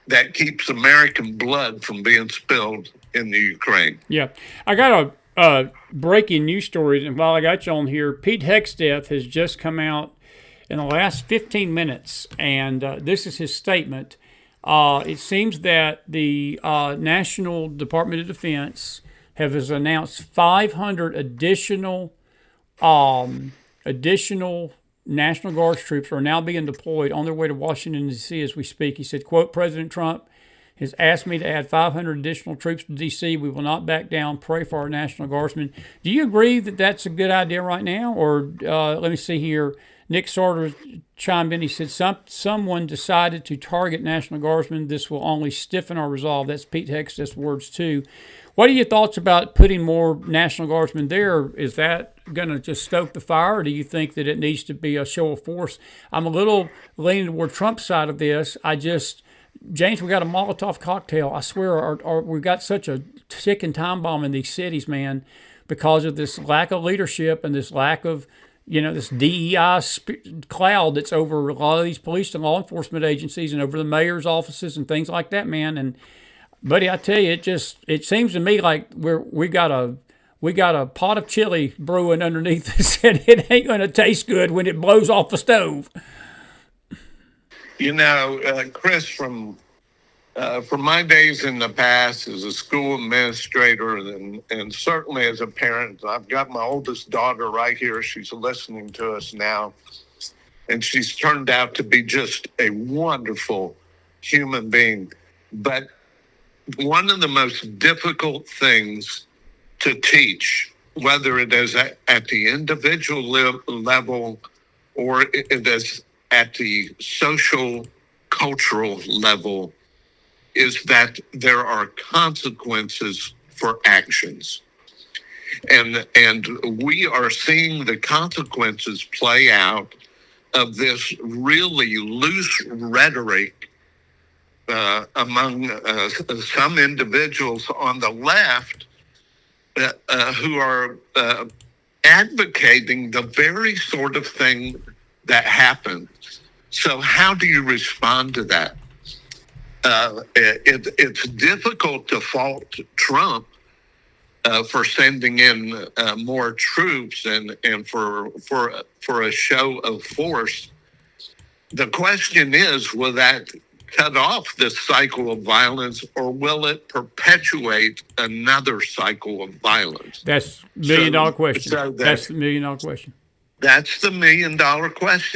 that keeps American blood from being spilled in the Ukraine. Yeah. I got a breaking news story, and while I got you on here, Pete Hegseth has just come out in the last 15 minutes, and this is his statement. It seems that the National Department of Defense has announced 500 additional National Guards troops are now being deployed on their way to Washington, D.C. as we speak. He said, quote, President Trump has asked me to add 500 additional troops to D.C. We will not back down. Pray for our National Guardsmen. Do you agree that that's a good idea right now? Or let me see here. Nick Sartor chimed in. He said, someone decided to target National Guardsmen. This will only stiffen our resolve. That's Pete Hegseth's words, too. What are your thoughts about putting more National Guardsmen there? Is that going to just stoke the fire, or do you think that it needs to be a show of force? I'm a little leaning toward Trump's side of this. James, we got a Molotov cocktail. I swear, we've got such a ticking time bomb in these cities, man, because of this lack of leadership and this lack of, this DEI cloud that's over a lot of these police and law enforcement agencies and over the mayor's offices and things like that, man. And buddy, I tell you, it seems to me like we got a pot of chili brewing underneath us, and it ain't going to taste good when it blows off the stove. Chris, from my days in the past as a school administrator and certainly as a parent, I've got my oldest daughter right here. She's listening to us now, and she's turned out to be just a wonderful human being. But one of the most difficult things to teach whether it is at the individual level or it is at the social cultural level, is that there are consequences for actions. And we are seeing the consequences play out of this really loose rhetoric among some individuals on the left who are advocating the very sort of thing that happened. So how do you respond to that? It's difficult to fault Trump for sending in more troops and for a show of force. The question is, will that cut off this cycle of violence, or will it perpetuate another cycle of violence? That's $1 million question. That's the $1 million question. That's the $1 million question.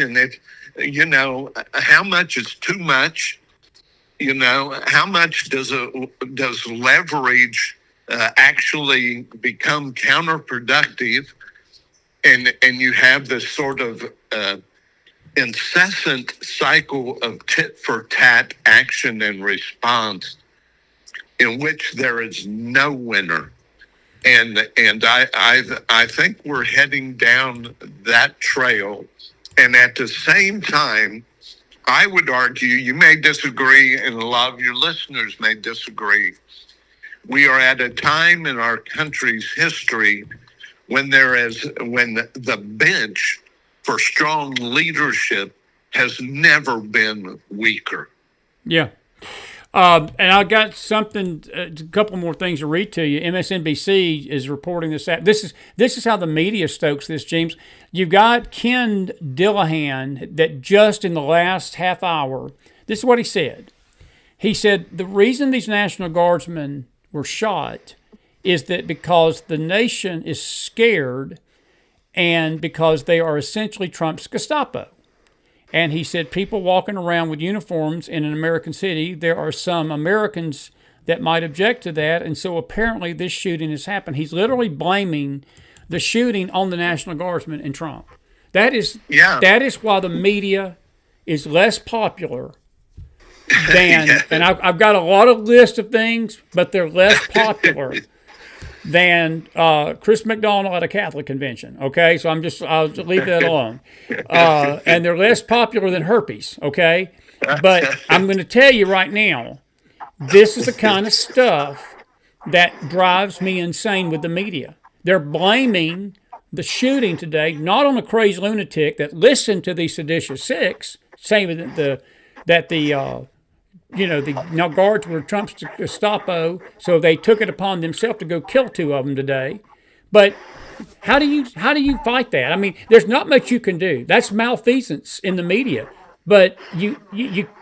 How much is too much? How much does leverage actually become counterproductive, and you have this sort of incessant cycle of tit for tat action and response in which there is no winner. And I think we're heading down that trail. And at the same time, I would argue, you may disagree, and a lot of your listeners may disagree, we are at a time in our country's history when the bench for strong leadership has never been weaker. Yeah. And I got something, a couple more things to read to you. MSNBC is reporting this out. This is how the media stokes this, James. You've got Ken Dillahan that just in the last half hour, this is what he said. He said the reason these National Guardsmen were shot is that because the nation is scared and because they are essentially Trump's Gestapo. And he said people walking around with uniforms in an American city, there are some Americans that might object to that. And so apparently this shooting has happened. He's literally blaming the shooting on the National Guardsmen and Trump. That is why the media is less popular than, and I've got a lot of lists of things, but they're less popular than Chris McDonald at a Catholic convention. Okay, so I'll just leave that alone. And they're less popular than herpes. Okay, but I'm going to tell you right now, this is the kind of stuff that drives me insane with the media. They're blaming the shooting today not on a crazy lunatic that listened to the seditious six, saying that the guards were Trump's Gestapo, so they took it upon themselves to go kill two of them today. But how do you fight that? I mean, there's not much you can do. That's malfeasance in the media. But you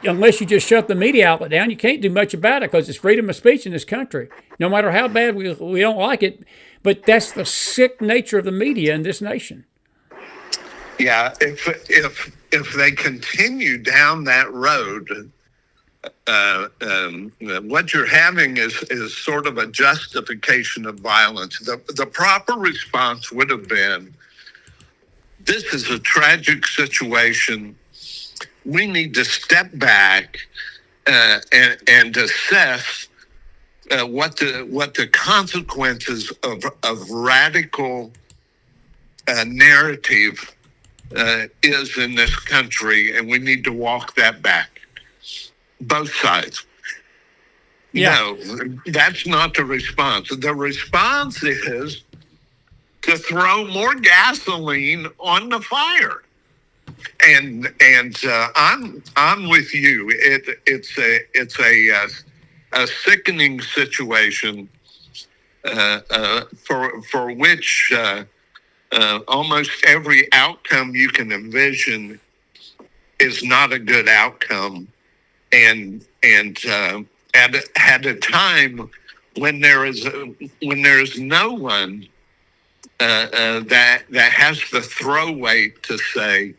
unless you just shut the media outlet down, you can't do much about it because it's freedom of speech in this country. No matter how bad we don't like it, but that's the sick nature of the media in this nation. Yeah, if they continue down that road, what you're having is sort of a justification of violence. The proper response would have been, this is a tragic situation. We need to step back and assess what the consequences of radical narrative is in this country, and we need to walk that back. Both sides. Yeah. No, that's not the response. The response is to throw more gasoline on the fire. And I'm with you. It's a sickening situation for which almost every outcome you can envision is not a good outcome. And at a time when there is no one that has the throw weight to say,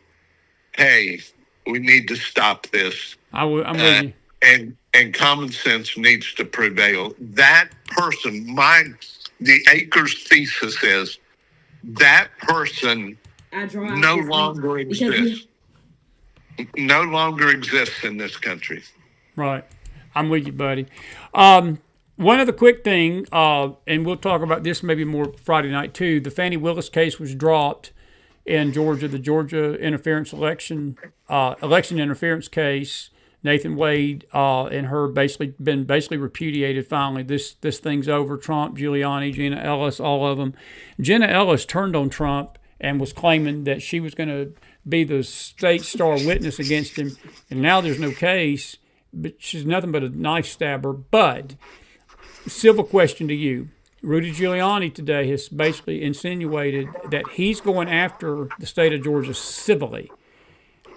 hey, we need to stop this. I'm with you. And common sense needs to prevail. That person, the Akers thesis is, that person I draw out no this longer link because exists. No longer exists in this country. Right. I'm with you, buddy. One other quick thing, and we'll talk about this maybe more Friday night too. The Fannie Willis case was dropped in Georgia, the Georgia election interference case. Nathan Wade and her been repudiated. Finally, this thing's over. Trump, Giuliani, Jenna Ellis, all of them. Jenna Ellis turned on Trump and was claiming that she was going to be the state star witness against him, and now there's no case. But she's nothing but a knife stabber. But civil question to you. Rudy Giuliani today has basically insinuated that he's going after the state of Georgia civilly.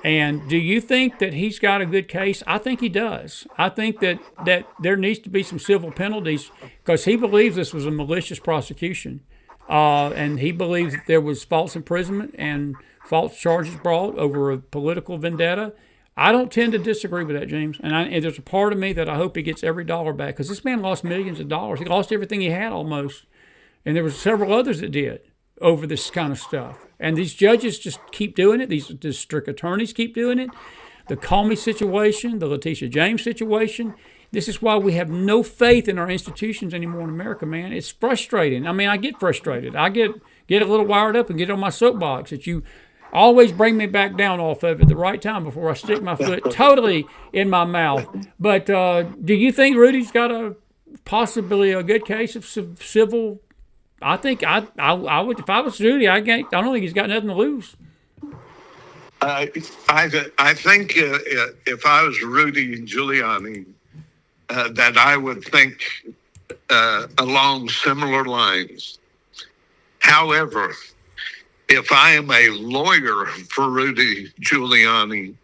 And do you think that he's got a good case? I think he does. I think that there needs to be some civil penalties because he believes this was a malicious prosecution. And he believes that there was false imprisonment and false charges brought over a political vendetta. I don't tend to disagree with that, James. And there's a part of me that I hope he gets every dollar back because this man lost millions of dollars. He lost everything he had almost. And there were several others that did over this kind of stuff. And these judges just keep doing it. These district attorneys keep doing it. The Comey situation, the Letitia James situation. This is why we have no faith in our institutions anymore in America, man. It's frustrating. I mean, I get frustrated. I get a little wired up and get on my soapbox that you always bring me back down off of it at the right time before I stick my foot totally in my mouth. But do you think Rudy's got possibly a good case of civil? I think I would, if I was Rudy, I don't think he's got nothing to lose. I think if I was Rudy Giuliani, that I would think along similar lines. However, if I am a lawyer for Rudy Giuliani,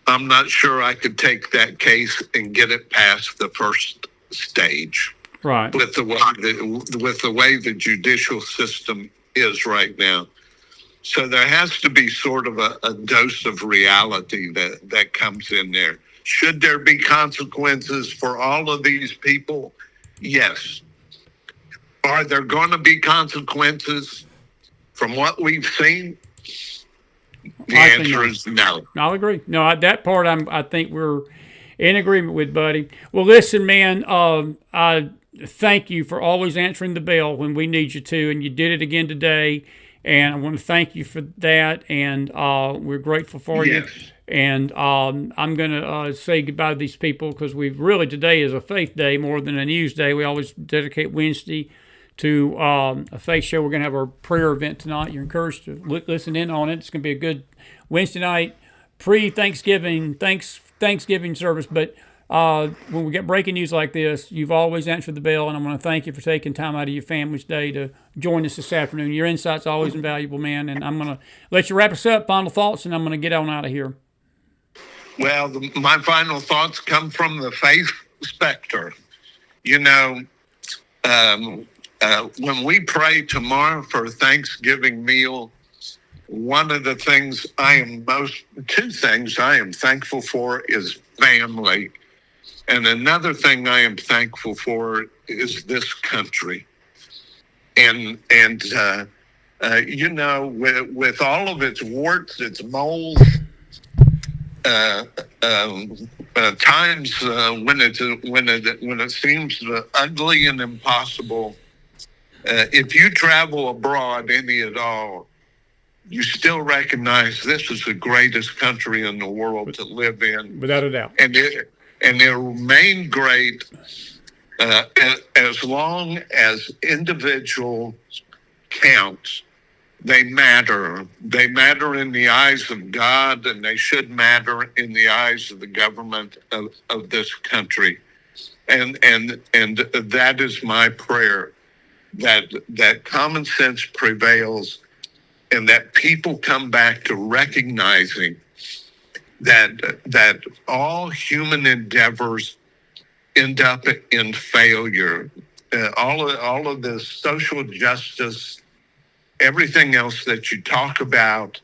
I'm not sure I could take that case and get it past the first stage. Right. With the way the judicial system is right now. So there has to be sort of a dose of reality that comes in there. Should there be consequences for all of these people? Yes. Are there going to be consequences from what we've seen? The answer is no. I'll agree. No, that part I think we're in agreement with, buddy. Well, listen, man, I thank you for always answering the bell when we need you to, and you did it again today. And I want to thank you for that, and we're grateful for you. And I'm going to say goodbye to these people because today is a faith day more than a news day. We always dedicate Wednesday to a faith show. We're going to have our prayer event tonight. You're encouraged to listen in on it. It's going to be a good Wednesday night pre-Thanksgiving, Thanksgiving service. But when we get breaking news like this, you've always answered the bell, and I want to thank you for taking time out of your family's day to join us this afternoon. Your insight's always invaluable, man, and I'm going to let you wrap us up, final thoughts, and I'm going to get on out of here. Well, my final thoughts come from the faith specter. You know, when we pray tomorrow for a Thanksgiving meal, one of the things two things I am thankful for is family. And another thing I am thankful for is this country. And you know, with all of its warts, its moles, times when it seems ugly and impossible, if you travel abroad any at all, you still recognize this is the greatest country in the world to live in, without a doubt. And it'll remain great as long as individuals count. They matter. They matter in the eyes of God, and they should matter in the eyes of the government of this country. And that is my prayer, that common sense prevails and that people come back to recognizing that all human endeavors end up in failure. All of this social justice, everything else that you talk about,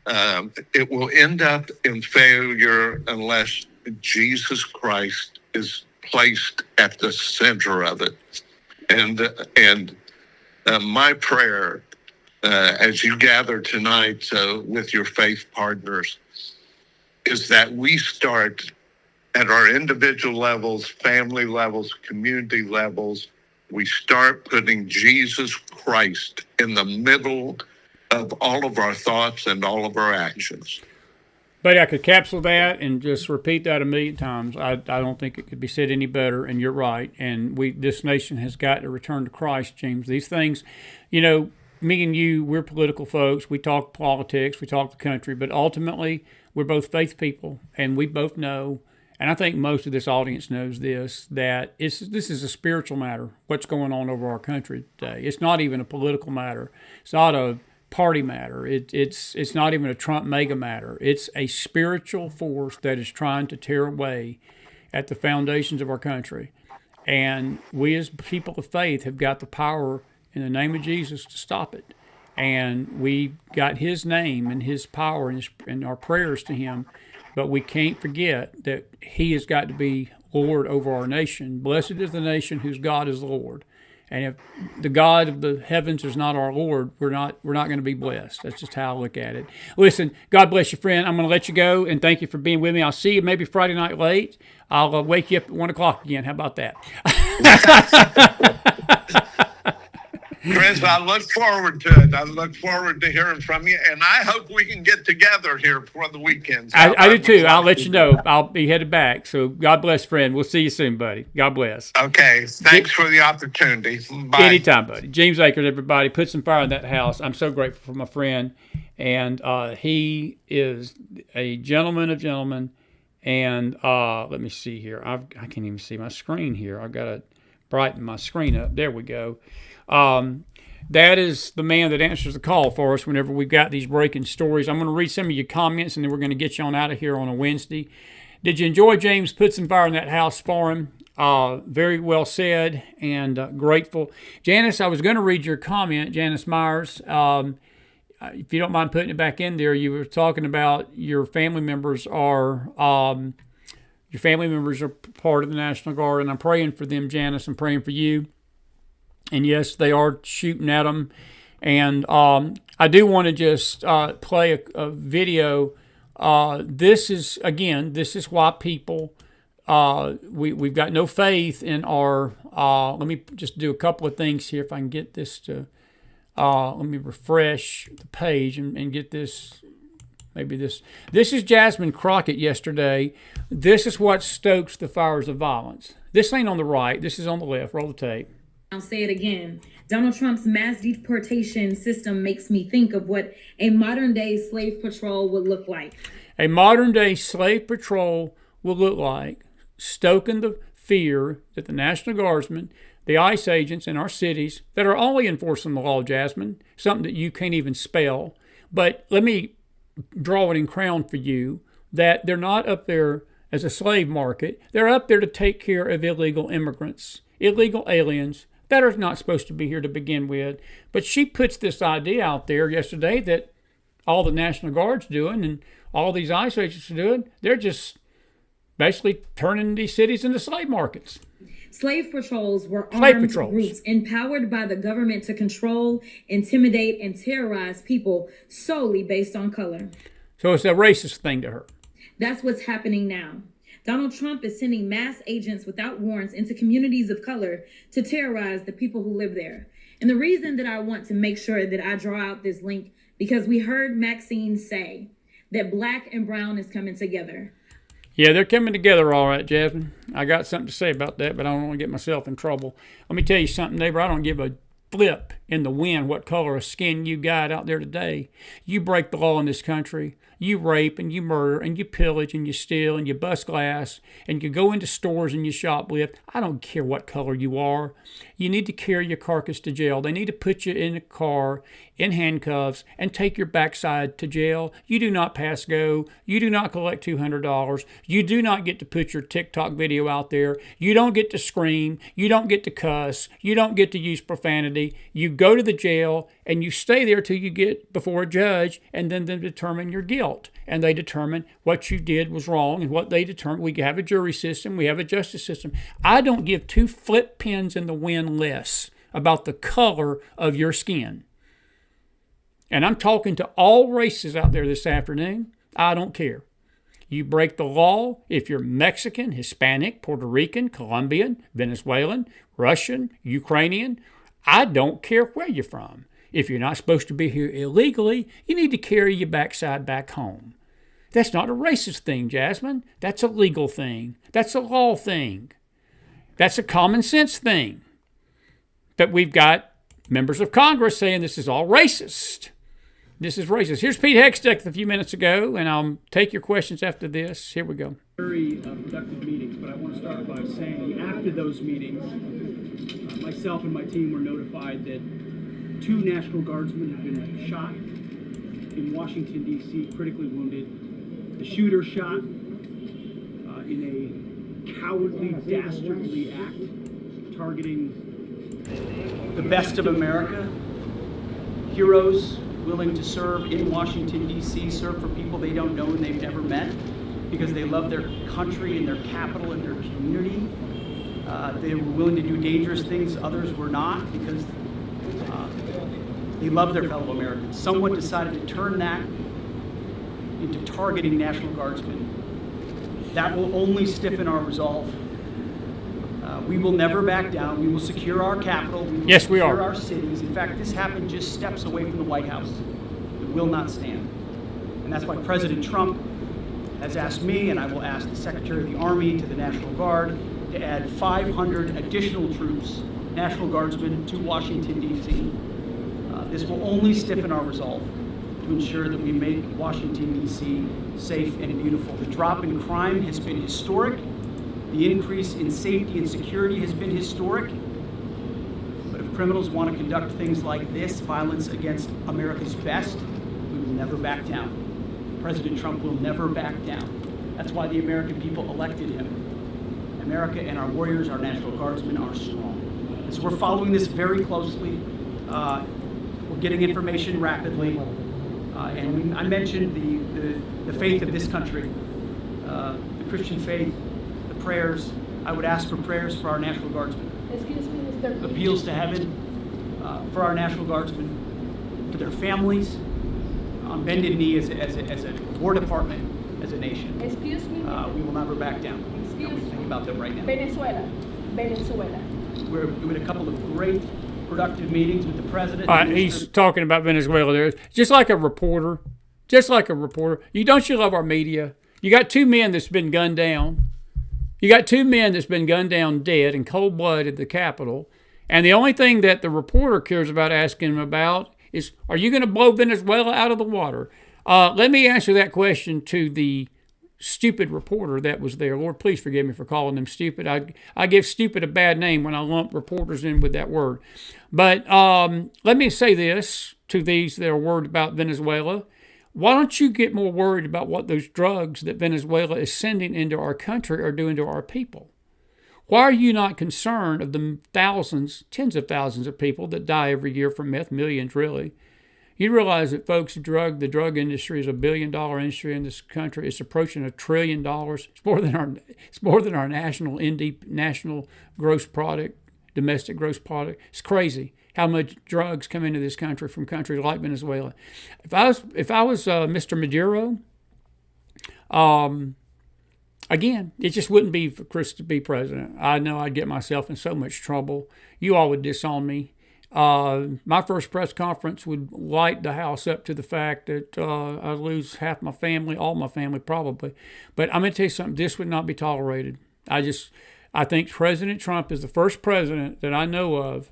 it will end up in failure unless Jesus Christ is placed at the center of it. And my prayer as you gather tonight with your faith partners, is that we start at our individual levels, family levels, community levels. We start putting Jesus Christ in the middle of all of our thoughts and all of our actions. But I could capsule that and just repeat that a million times. I don't think it could be said any better, and you're right. And this nation has got to return to Christ, James. These things, me and you, we're political folks. We talk politics, we talk the country, but ultimately we're both faith people, and we both know, and I think most of this audience knows this, that this is a spiritual matter, what's going on over our country today. It's not even a political matter. It's not a party matter. It's not even a Trump mega matter. It's a spiritual force that is trying to tear away at the foundations of our country. And we as people of faith have got the power in the name of Jesus to stop it. And we got his name and his power and our prayers to him. But we can't forget that he has got to be Lord over our nation. Blessed is the nation whose God is the Lord. And if the God of the heavens is not our Lord, we're not going to be blessed. That's just how I look at it. Listen, God bless you, friend. I'm going to let you go, and thank you for being with me. I'll see you maybe Friday night late. I'll wake you up at 1 o'clock again. How about that? Chris, I look forward to it. I look forward to hearing from you, and I hope we can get together here for the weekends. I do too. I'll let you know. I'll be headed back. So God bless, friend. We'll see you soon, buddy. God bless. Okay. Thanks for the opportunity. Bye. Anytime, buddy. James Akers, everybody. Put some fire in that house. I'm so grateful for my friend. And he is a gentleman of gentlemen. And let me see here. I can't even see my screen here. I've got to brighten my screen up. There we go. That is the man that answers the call for us whenever we've got these breaking stories. I'm going to read some of your comments, and then we're going to get you on out of here on a Wednesday. Did you enjoy James? Put some fire in that house for him. Very well said, and grateful. Janice, I was going to read your comment, Janice Myers. If you don't mind putting it back in there, you were talking about your family members are part of the National Guard, and I'm praying for them, Janice. I'm praying for you. And yes, they are shooting at them. And I do want to just play a video. This is why people, we've got no faith in our, let me just do a couple of things here if I can get this to, let me refresh the page and get this, maybe this. This is Jasmine Crockett yesterday. This is what stokes the fires of violence. This ain't on the right. This is on the left. Roll the tape. I'll say it again. Donald Trump's mass deportation system makes me think of what a modern-day slave patrol would look like. A modern-day slave patrol will look like stoking the fear that the National Guardsmen, the ICE agents in our cities that are only enforcing the law, Jasmine, something that you can't even spell. But let me draw it in crown for you that they're not up there as a slave market. They're up there to take care of illegal immigrants, illegal aliens, that are not supposed to be here to begin with. But she puts this idea out there yesterday that all the National Guard's doing and all these ICE agents are doing, they're just basically turning these cities into slave markets. Slave patrols were armed groups empowered by the government to control, intimidate, and terrorize people solely based on color. So it's a racist thing to her. That's what's happening now. Donald Trump is sending mass agents without warrants into communities of color to terrorize the people who live there. And the reason that I want to make sure that I draw out this link, because we heard Maxine say that black and brown is coming together. Yeah, they're coming together all right, Jasmine. I got something to say about that, but I don't want to get myself in trouble. Let me tell you something, neighbor. I don't give a flip in the wind what color of skin you got out there today. You break the law in this country. You rape and you murder and you pillage and you steal and you bust glass and you go into stores and you shoplift. I don't care what color you are. You need to carry your carcass to jail. They need to put you in a car in handcuffs and take your backside to jail. You do not pass go. You do not collect $200. You do not get to put your TikTok video out there. You don't get to scream. You don't get to cuss. You don't get to use profanity. You go to the jail and you stay there till you get before a judge, and then they determine your guilt. And they determine what you did was wrong, and what they determine. We have a jury system. We have a justice system. I don't give two flip pins in the wind less about the color of your skin. And I'm talking to all races out there this afternoon. I don't care. You break the law if you're Mexican, Hispanic, Puerto Rican, Colombian, Venezuelan, Russian, Ukrainian. I don't care where you're from. If you're not supposed to be here illegally, you need to carry your backside back home. That's not a racist thing, Jasmine. That's a legal thing. That's a law thing. That's a common sense thing. But we've got members of Congress saying this is all racist. This is racist. Here's Pete Hextech a few minutes ago, and I'll take your questions after this. Here we go. Very productive meetings, but I want to start by saying after those meetings, myself and my team were notified that 2 National Guardsmen have been shot in Washington, D.C., critically wounded. The shooter shot in a cowardly, dastardly act targeting the best of America, heroes willing to serve in Washington, D.C., serve for people they don't know and they've never met because they love their country and their capital and their community. They were willing to do dangerous things others were not because they love their fellow Americans. Someone decided to turn that into targeting National Guardsmen. That will only stiffen our resolve. We will never back down. We will secure our capital. We will secure our cities. In fact, this happened just steps away from the White House. It will not stand. And that's why President Trump has asked me, and I will ask the Secretary of the Army to the National Guard, to add 500 additional troops, National Guardsmen, to Washington, D.C. This will only stiffen our resolve to ensure that we make Washington, D.C. safe and beautiful. The drop in crime has been historic. The increase in safety and security has been historic. But if criminals want to conduct things like this, violence against America's best, we will never back down. President Trump will never back down. That's why the American people elected him. America and our warriors, our National Guardsmen, are strong. So we're following this very closely. We're getting information rapidly. And I mentioned the faith of this country, the Christian faith, the prayers. I would ask for prayers for our National Guardsmen. Excuse me, Mr. Appeals to heaven for our National Guardsmen, for their families, on bended knee as a War Department, as a nation. Excuse me. We will never back down. Excuse And we think about them right now. Venezuela. We had a couple of great, productive meetings with the president. He's talking about Venezuela there. Just like a reporter. Don't you love our media? You got 2 men that's been gunned down. You got 2 men that's been gunned down dead in cold blood at the Capitol. And the only thing that the reporter cares about asking him about is, are you going to blow Venezuela out of the water? Let me answer that question to the stupid reporter that was there. Lord, please forgive me for calling them stupid. I give stupid a bad name when I lump reporters in with that word. But let me say this to these that are worried about Venezuela. Why don't you get more worried about what those drugs that Venezuela is sending into our country are doing to our people? Why are you not concerned of the thousands, tens of thousands of people that die every year from meth, millions really? You realize that, folks, the drug industry is $1 billion industry in this country. It's approaching $1 trillion. It's more than our national gross product, domestic gross product. It's crazy how much drugs come into this country from countries like Venezuela. If I was Mr. Maduro, again, it just wouldn't be for Chris to be president. I know I'd get myself in so much trouble. You all would disown me. My first press conference would light the house up to the fact that I'd lose half my family, all my family probably. But I'm going to tell you something, this would not be tolerated. I think President Trump is the first president that I know of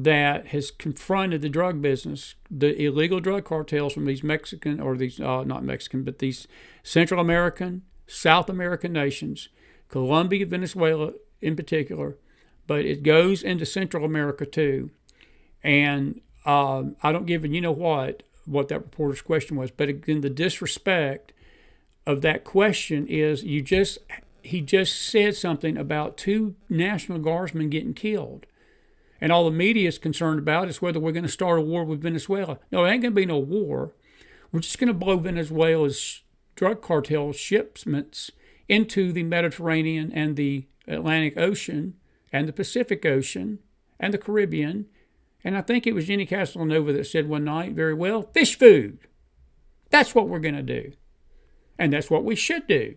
that has confronted the drug business, the illegal drug cartels from these Mexican, or these, not Mexican, but these Central American, South American nations, Colombia, Venezuela in particular, but it goes into Central America too. And I don't give a what that reporter's question was, but again, the disrespect of that question is he just said something about 2 National Guardsmen getting killed. And all the media is concerned about is whether we're going to start a war with Venezuela. No, it ain't going to be no war. We're just going to blow Venezuela's drug cartel shipments into the Mediterranean and the Atlantic Ocean and the Pacific Ocean and the Caribbean And I think it was Jenny Castellanova that said one night, very well, fish food. That's what we're going to do. And that's what we should do.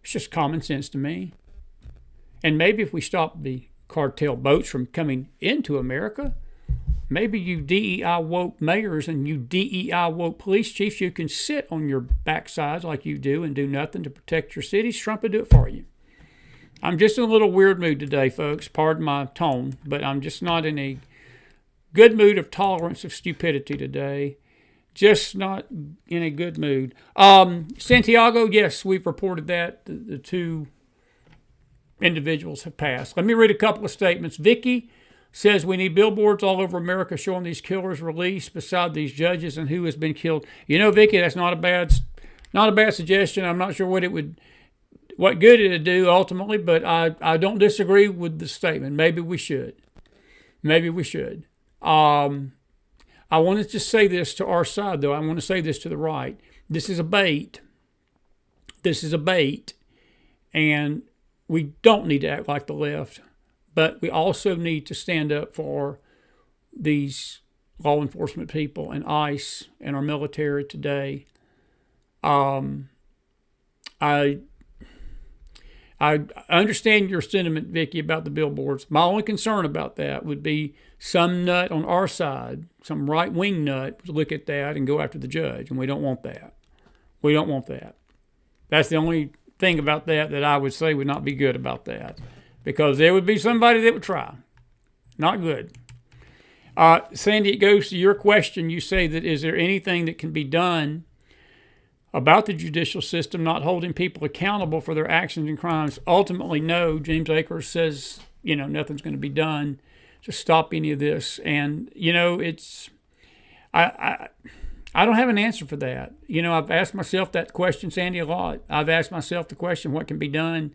It's just common sense to me. And maybe if we stop the cartel boats from coming into America, maybe you DEI woke mayors and you DEI woke police chiefs, you can sit on your backsides like you do and do nothing to protect your cities. Trump will do it for you. I'm just in a little weird mood today, folks. Pardon my tone, but I'm just not in a good mood of tolerance of stupidity today. Just not in a good mood. Santiago, yes, we've reported that. The two individuals have passed. Let me read a couple of statements. Vicky says we need billboards all over America showing these killers released beside these judges and who has been killed. You know, Vicky, that's not a bad suggestion. I'm not sure what good it would do ultimately, but I don't disagree with the statement. Maybe we should. I want to just say this to our side, though. I want to say this to the right. This is a bait. And we don't need to act like the left, but we also need to stand up for these law enforcement people and ICE and our military today. I understand your sentiment, Vicky, about the billboards. My only concern about that would be some nut on our side, some right-wing nut, would look at that and go after the judge, and we don't want that. We don't want that. That's the only thing about that I would say would not be good about that, because there would be somebody that would try. Not good. Sandy, it goes to your question. You say that is there anything that can be done about the judicial system not holding people accountable for their actions and crimes? Ultimately, no. James Akers says, nothing's going to be done to stop any of this. And, I don't have an answer for that. I've asked myself that question, Sandy, a lot. I've asked myself the question, what can be done?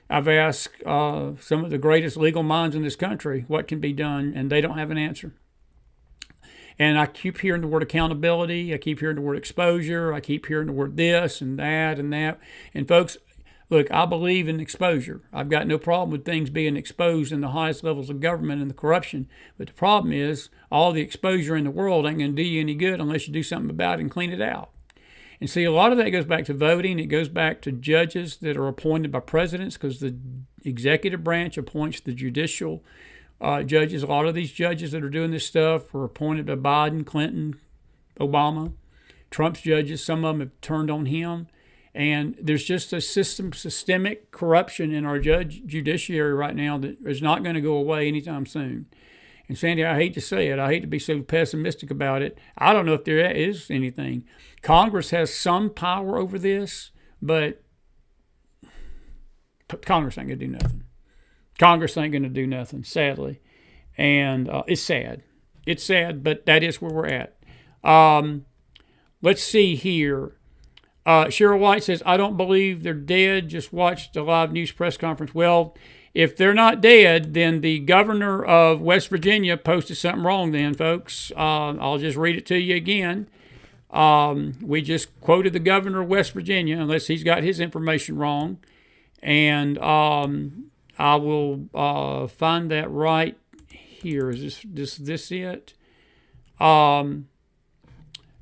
I've asked some of the greatest legal minds in this country what can be done, and they don't have an answer. And I keep hearing the word accountability. I keep hearing the word exposure. I keep hearing the word this and that and that. And folks, look, I believe in exposure. I've got no problem with things being exposed in the highest levels of government and the corruption. But the problem is all the exposure in the world ain't going to do you any good unless you do something about it and clean it out. And see, a lot of that goes back to voting. It goes back to judges that are appointed by presidents, because the executive branch appoints the judicial judges. A lot of these judges that are doing this stuff were appointed by Biden, Clinton, Obama. Trump's judges, some of them have turned on him. And there's just a systemic corruption in our judiciary right now that is not going to go away anytime soon. And Sandy, I hate to say it. I hate to be so pessimistic about it. I don't know if there is anything. Congress has some power over this, but Congress ain't going to do nothing. Congress ain't going to do nothing, sadly. And it's sad. It's sad, but that is where we're at. Let's see here. Cheryl White says, I don't believe they're dead. Just watched the live news press conference. Well, if they're not dead, then the governor of West Virginia posted something wrong then, folks. I'll just read it to you again. We just quoted the governor of West Virginia, unless he's got his information wrong. And I will find that right here. Is this it?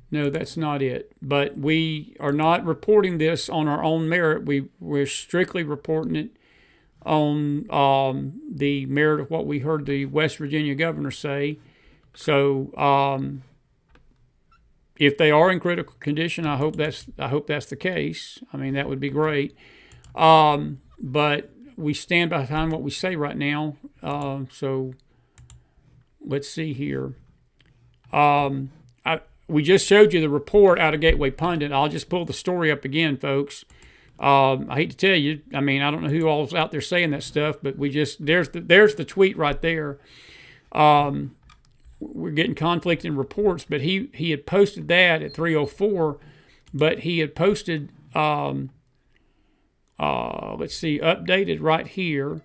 No, that's not it. But we are not reporting this on our own merit. We're strictly reporting it on the merit of what we heard the West Virginia governor say. So if they are in critical condition, I hope that's the case. I mean, that would be great. But we stand behind what we say right now. So let's see here. We just showed you the report out of Gateway Pundit. I'll just pull the story up again, folks. I hate to tell you. I mean, I don't know who all's out there saying that stuff, but there's the tweet right there. We're getting conflicting reports, but he had posted that at 3:04, but he had posted let's see, updated right here.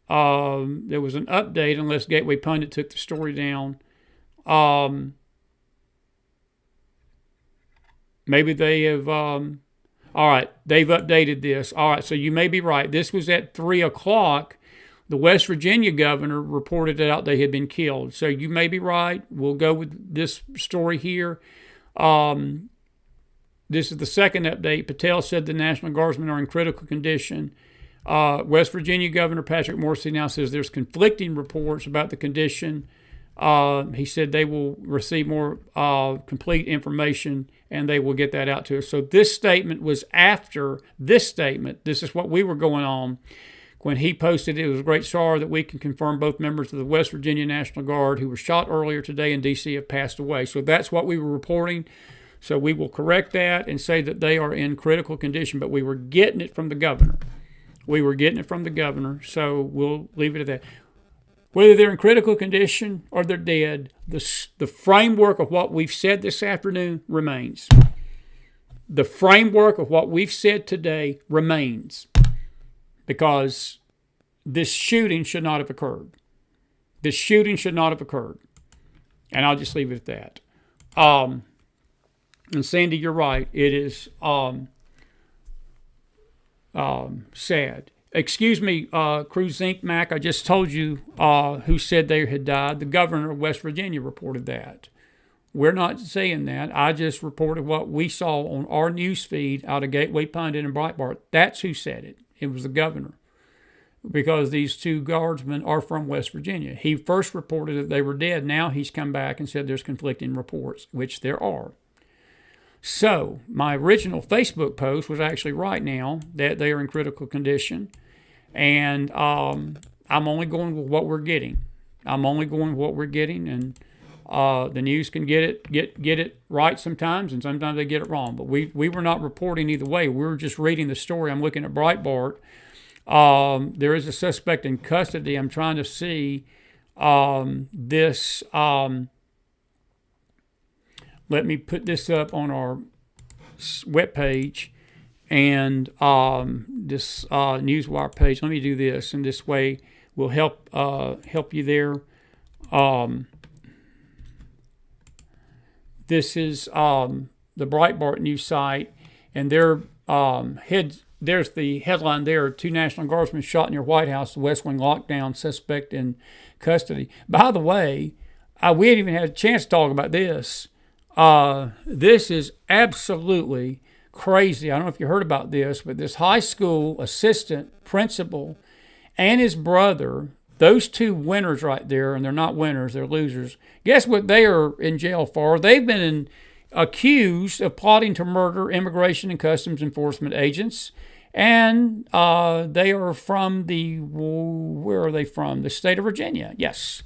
There was an update, unless Gateway Pundit took the story down. Maybe they have, all right, they've updated this. All right, so you may be right. This was at 3 o'clock. The West Virginia governor reported out they had been killed. So you may be right. We'll go with this story here. This is the second update. Patel said the National Guardsmen are in critical condition. West Virginia Governor Patrick Morrisey now says there's conflicting reports about the condition. He said they will receive more complete information and they will get that out to us. So this statement was after this statement. This is what we were going on when he posted, it was a great sorrow that we can confirm both members of the West Virginia National Guard who were shot earlier today in D.C. have passed away. So that's what we were reporting. So we will correct that and say that they are in critical condition, but we were getting it from the governor. So we'll leave it at that. Whether they're in critical condition or they're dead, the framework of what we've said this afternoon remains. The framework of what we've said today remains, because this shooting should not have occurred. And I'll just leave it at that. And Sandy, you're right. It is sad. Excuse me, Cruz Inc. Mac, I just told you who said they had died. The governor of West Virginia reported that. We're not saying that. I just reported what we saw on our news feed out of Gateway Pundit and Breitbart. That's who said it. It was the governor. Because these two guardsmen are from West Virginia. He first reported that they were dead. Now he's come back and said there's conflicting reports, which there are. So my original Facebook post was actually right now that they are in critical condition. And I'm only going with what we're getting. And the news can get it right sometimes, and sometimes they get it wrong. But we were not reporting either way. We were just reading the story. I'm looking at Breitbart. There is a suspect in custody. I'm trying to see this. Let me put this up on our webpage and this Newswire page. Let me do this, and this way will help you there. This is the Breitbart news site, and their there's the headline there: 2 National Guardsmen shot near White House, the West Wing lockdown, suspect in custody. By the way, we hadn't even had a chance to talk about this. This is absolutely crazy. I don't know if you heard about this, but this high school assistant principal and his brother, those 2 winners right there, and they're not winners, they're losers. Guess what they are in jail for? They've been accused of plotting to murder Immigration and Customs Enforcement agents. And they are from where are they from? The state of Virginia, yes.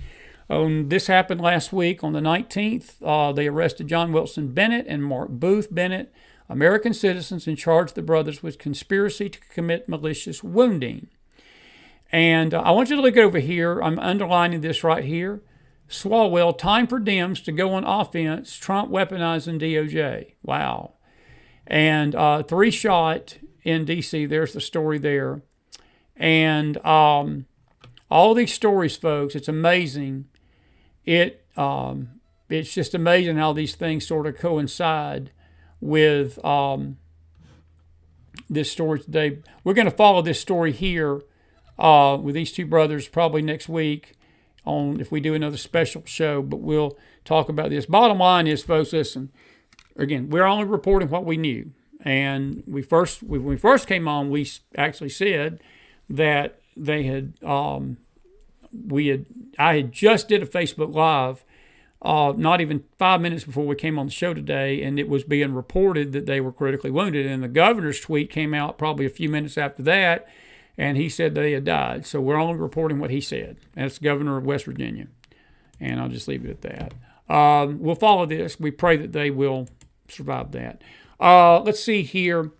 This happened last week on the 19th. They arrested John Wilson Bennett and Mark Booth Bennett, American citizens, and charged the brothers with conspiracy to commit malicious wounding. And I want you to look over here. I'm underlining this right here. Swalwell, time for Dems to go on offense. Trump weaponizing DOJ. Wow. And 3 shot in D.C. There's the story there. And all these stories, folks, it's amazing. It's just amazing how these things sort of coincide with this story today. We're going to follow this story here with these 2 brothers probably next week if we do another special show, but we'll talk about this. Bottom line is, folks, listen, again, we're only reporting what we knew. And when we first came on, we actually said that they had, I had just did a Facebook Live not even 5 minutes before we came on the show today, and it was being reported that they were critically wounded. And the governor's tweet came out probably a few minutes after that, and he said they had died. So we're only reporting what he said. That's the governor of West Virginia. And I'll just leave it at that. We'll follow this. We pray that they will survive that. Let's see here.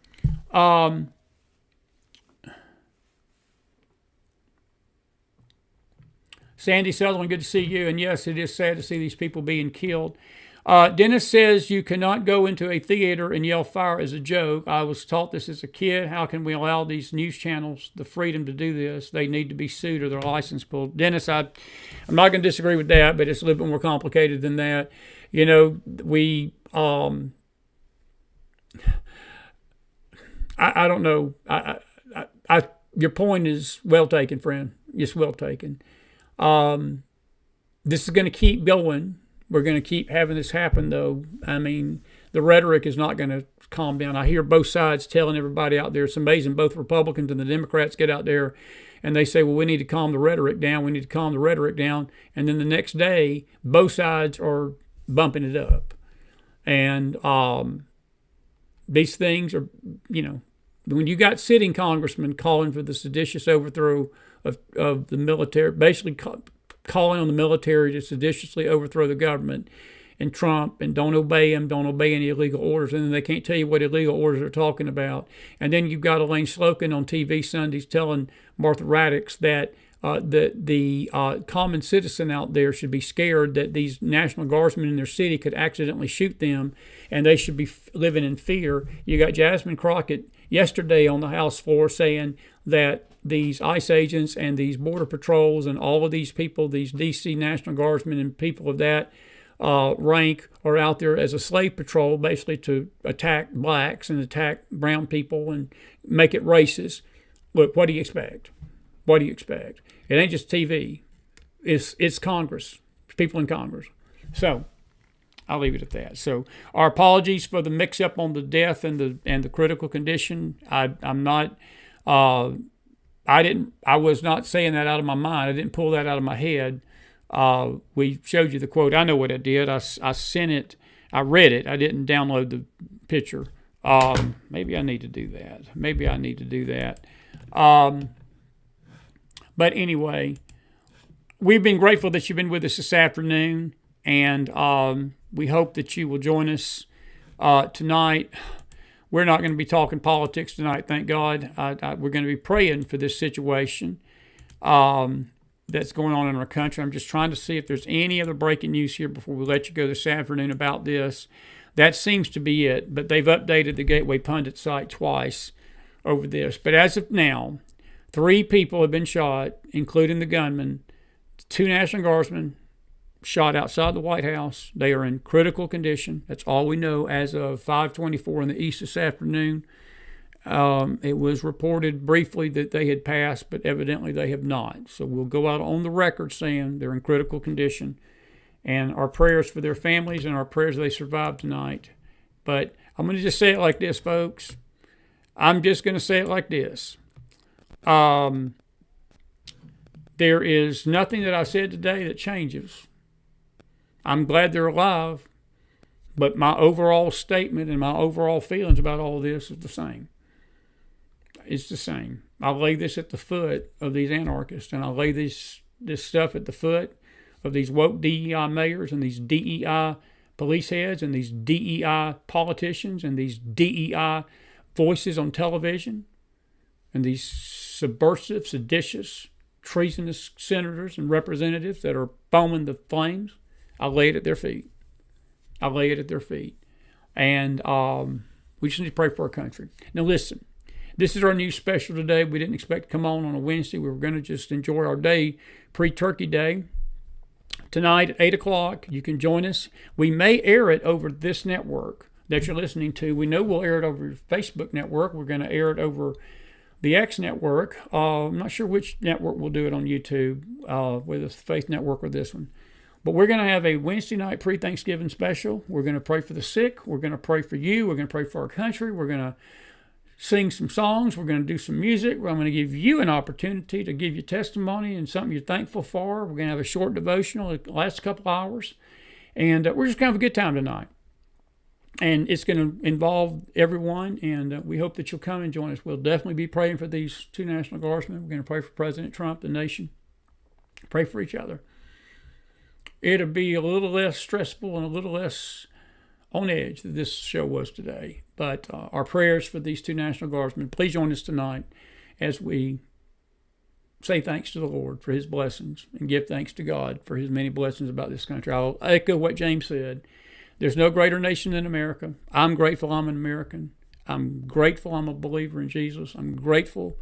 Sandy Sutherland, good to see you. And yes, it is sad to see these people being killed. Dennis says you cannot go into a theater and yell fire as a joke. I was taught this as a kid. How can we allow these news channels the freedom to do this? They need to be sued or their license pulled. Dennis, I'm not going to disagree with that, but it's a little bit more complicated than that. You know, I don't know. Your point is well taken, friend. It's well taken. This is going to keep going. We're going to keep having this happen, though. I mean, the rhetoric is not going to calm down. I hear both sides telling everybody out there. It's amazing. Both Republicans and the Democrats get out there and they say, well, we need to calm the rhetoric down. We need to calm the rhetoric down. And then the next day, both sides are bumping it up. And these things are, when you got sitting congressmen calling for the seditious overthrow of the military, basically calling on the military to seditiously overthrow the government, and Trump, and don't obey any illegal orders, and then they can't tell you what illegal orders they're talking about. And then you've got Elaine Slokin on TV Sundays telling Martha Raddatz that the common citizen out there should be scared that these National Guardsmen in their city could accidentally shoot them, and they should be living in fear. You got Jasmine Crockett yesterday on the House floor saying that these ICE agents and these Border Patrols and all of these people, these D.C. National Guardsmen and people of that rank are out there as a slave patrol, basically to attack blacks and attack brown people and make it racist. Look, what do you expect? What do you expect? It ain't just TV. It's Congress, people in Congress. So I'll leave it at that. So our apologies for the mix-up on the death and the critical condition. I was not saying that out of my mind. I didn't pull that out of my head. We showed you the quote. I know what I did. I sent it. I read it. I didn't download the picture. Maybe I need to do that. But anyway, we've been grateful that you've been with us this afternoon, and we hope that you will join us tonight. We're not going to be talking politics tonight, thank God. We're going to be praying for this situation that's going on in our country. I'm just trying to see if there's any other breaking news here before we let you go this afternoon about this. That seems to be it, but they've updated the Gateway Pundit site twice over this. But as of now, 3 people have been shot, including the gunman. 2 National Guardsmen shot outside the White House. They are in critical condition. That's all we know as of 5:24 in the East this afternoon. It was reported briefly that they had passed, but evidently they have not. So we'll go out on the record saying they're in critical condition. And our prayers for their families and our prayers they survive tonight. But I'm going to just say it like this, folks. I'm just going to say it like this. There is nothing that I said today that changes. I'm glad they're alive, but my overall statement and my overall feelings about all this is the same. It's the same. I lay this at the foot of these anarchists, and I lay this stuff at the foot of these woke DEI mayors and these DEI police heads and these DEI politicians and these DEI voices on television and these subversive, seditious, treasonous senators and representatives that are foaming the flames. I lay it at their feet. And we just need to pray for our country. Now listen, this is our new special today. We didn't expect to come on a Wednesday. We were going to just enjoy our day, pre-Turkey Day. Tonight at 8 o'clock, you can join us. We may air it over this network that you're listening to. We know we'll air it over Facebook network. We're going to air it over the X network. I'm not sure which network we'll do it on YouTube, whether it's the Faith Network or this one. But we're going to have a Wednesday night pre-Thanksgiving special. We're going to pray for the sick. We're going to pray for you. We're going to pray for our country. We're going to sing some songs. We're going to do some music. I'm going to give you an opportunity to give your testimony and something you're thankful for. We're going to have a short devotional. It lasts a couple hours. And we're just going to have a good time tonight. And it's going to involve everyone. And we hope that you'll come and join us. We'll definitely be praying for these 2 National Guardsmen. We're going to pray for President Trump, the nation. Pray for each other. It'll be a little less stressful and a little less on edge than this show was today. But our prayers for these 2 National Guardsmen. Please join us tonight as we say thanks to the Lord for his blessings and give thanks to God for his many blessings about this country. I'll echo what James said. There's no greater nation than America. I'm grateful I'm an American. I'm grateful I'm a believer in Jesus. I'm grateful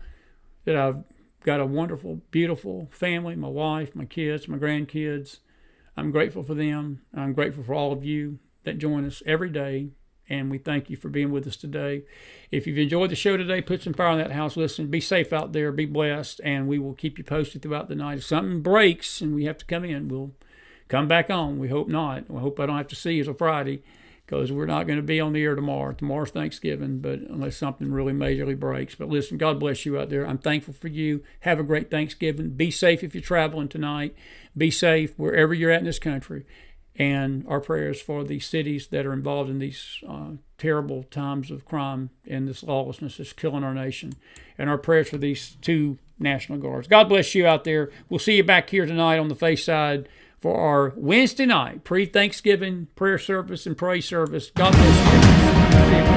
that I've got a wonderful, beautiful family, my wife, my kids, my grandkids. I'm grateful for them. I'm grateful for all of you that join us every day and we thank you for being with us today. If you've enjoyed the show today, put some fire in that house. Listen, be safe out there, be blessed, and we will keep you posted throughout the night. If something breaks and we have to come in, we'll come back on. We hope not. I hope I don't have to see you till Friday, because we're not going to be on the air tomorrow. Tomorrow's Thanksgiving, but unless something really majorly breaks. But listen, God bless you out there. I'm thankful for you. Have a great Thanksgiving. Be safe if you're traveling tonight. Be safe wherever you're at in this country. And our prayers for the cities that are involved in these terrible times of crime and this lawlessness that's killing our nation. And our prayers for these 2 National Guards. God bless you out there. We'll see you back here tonight on the Face Side for our Wednesday night pre-Thanksgiving prayer service and praise service. God bless you.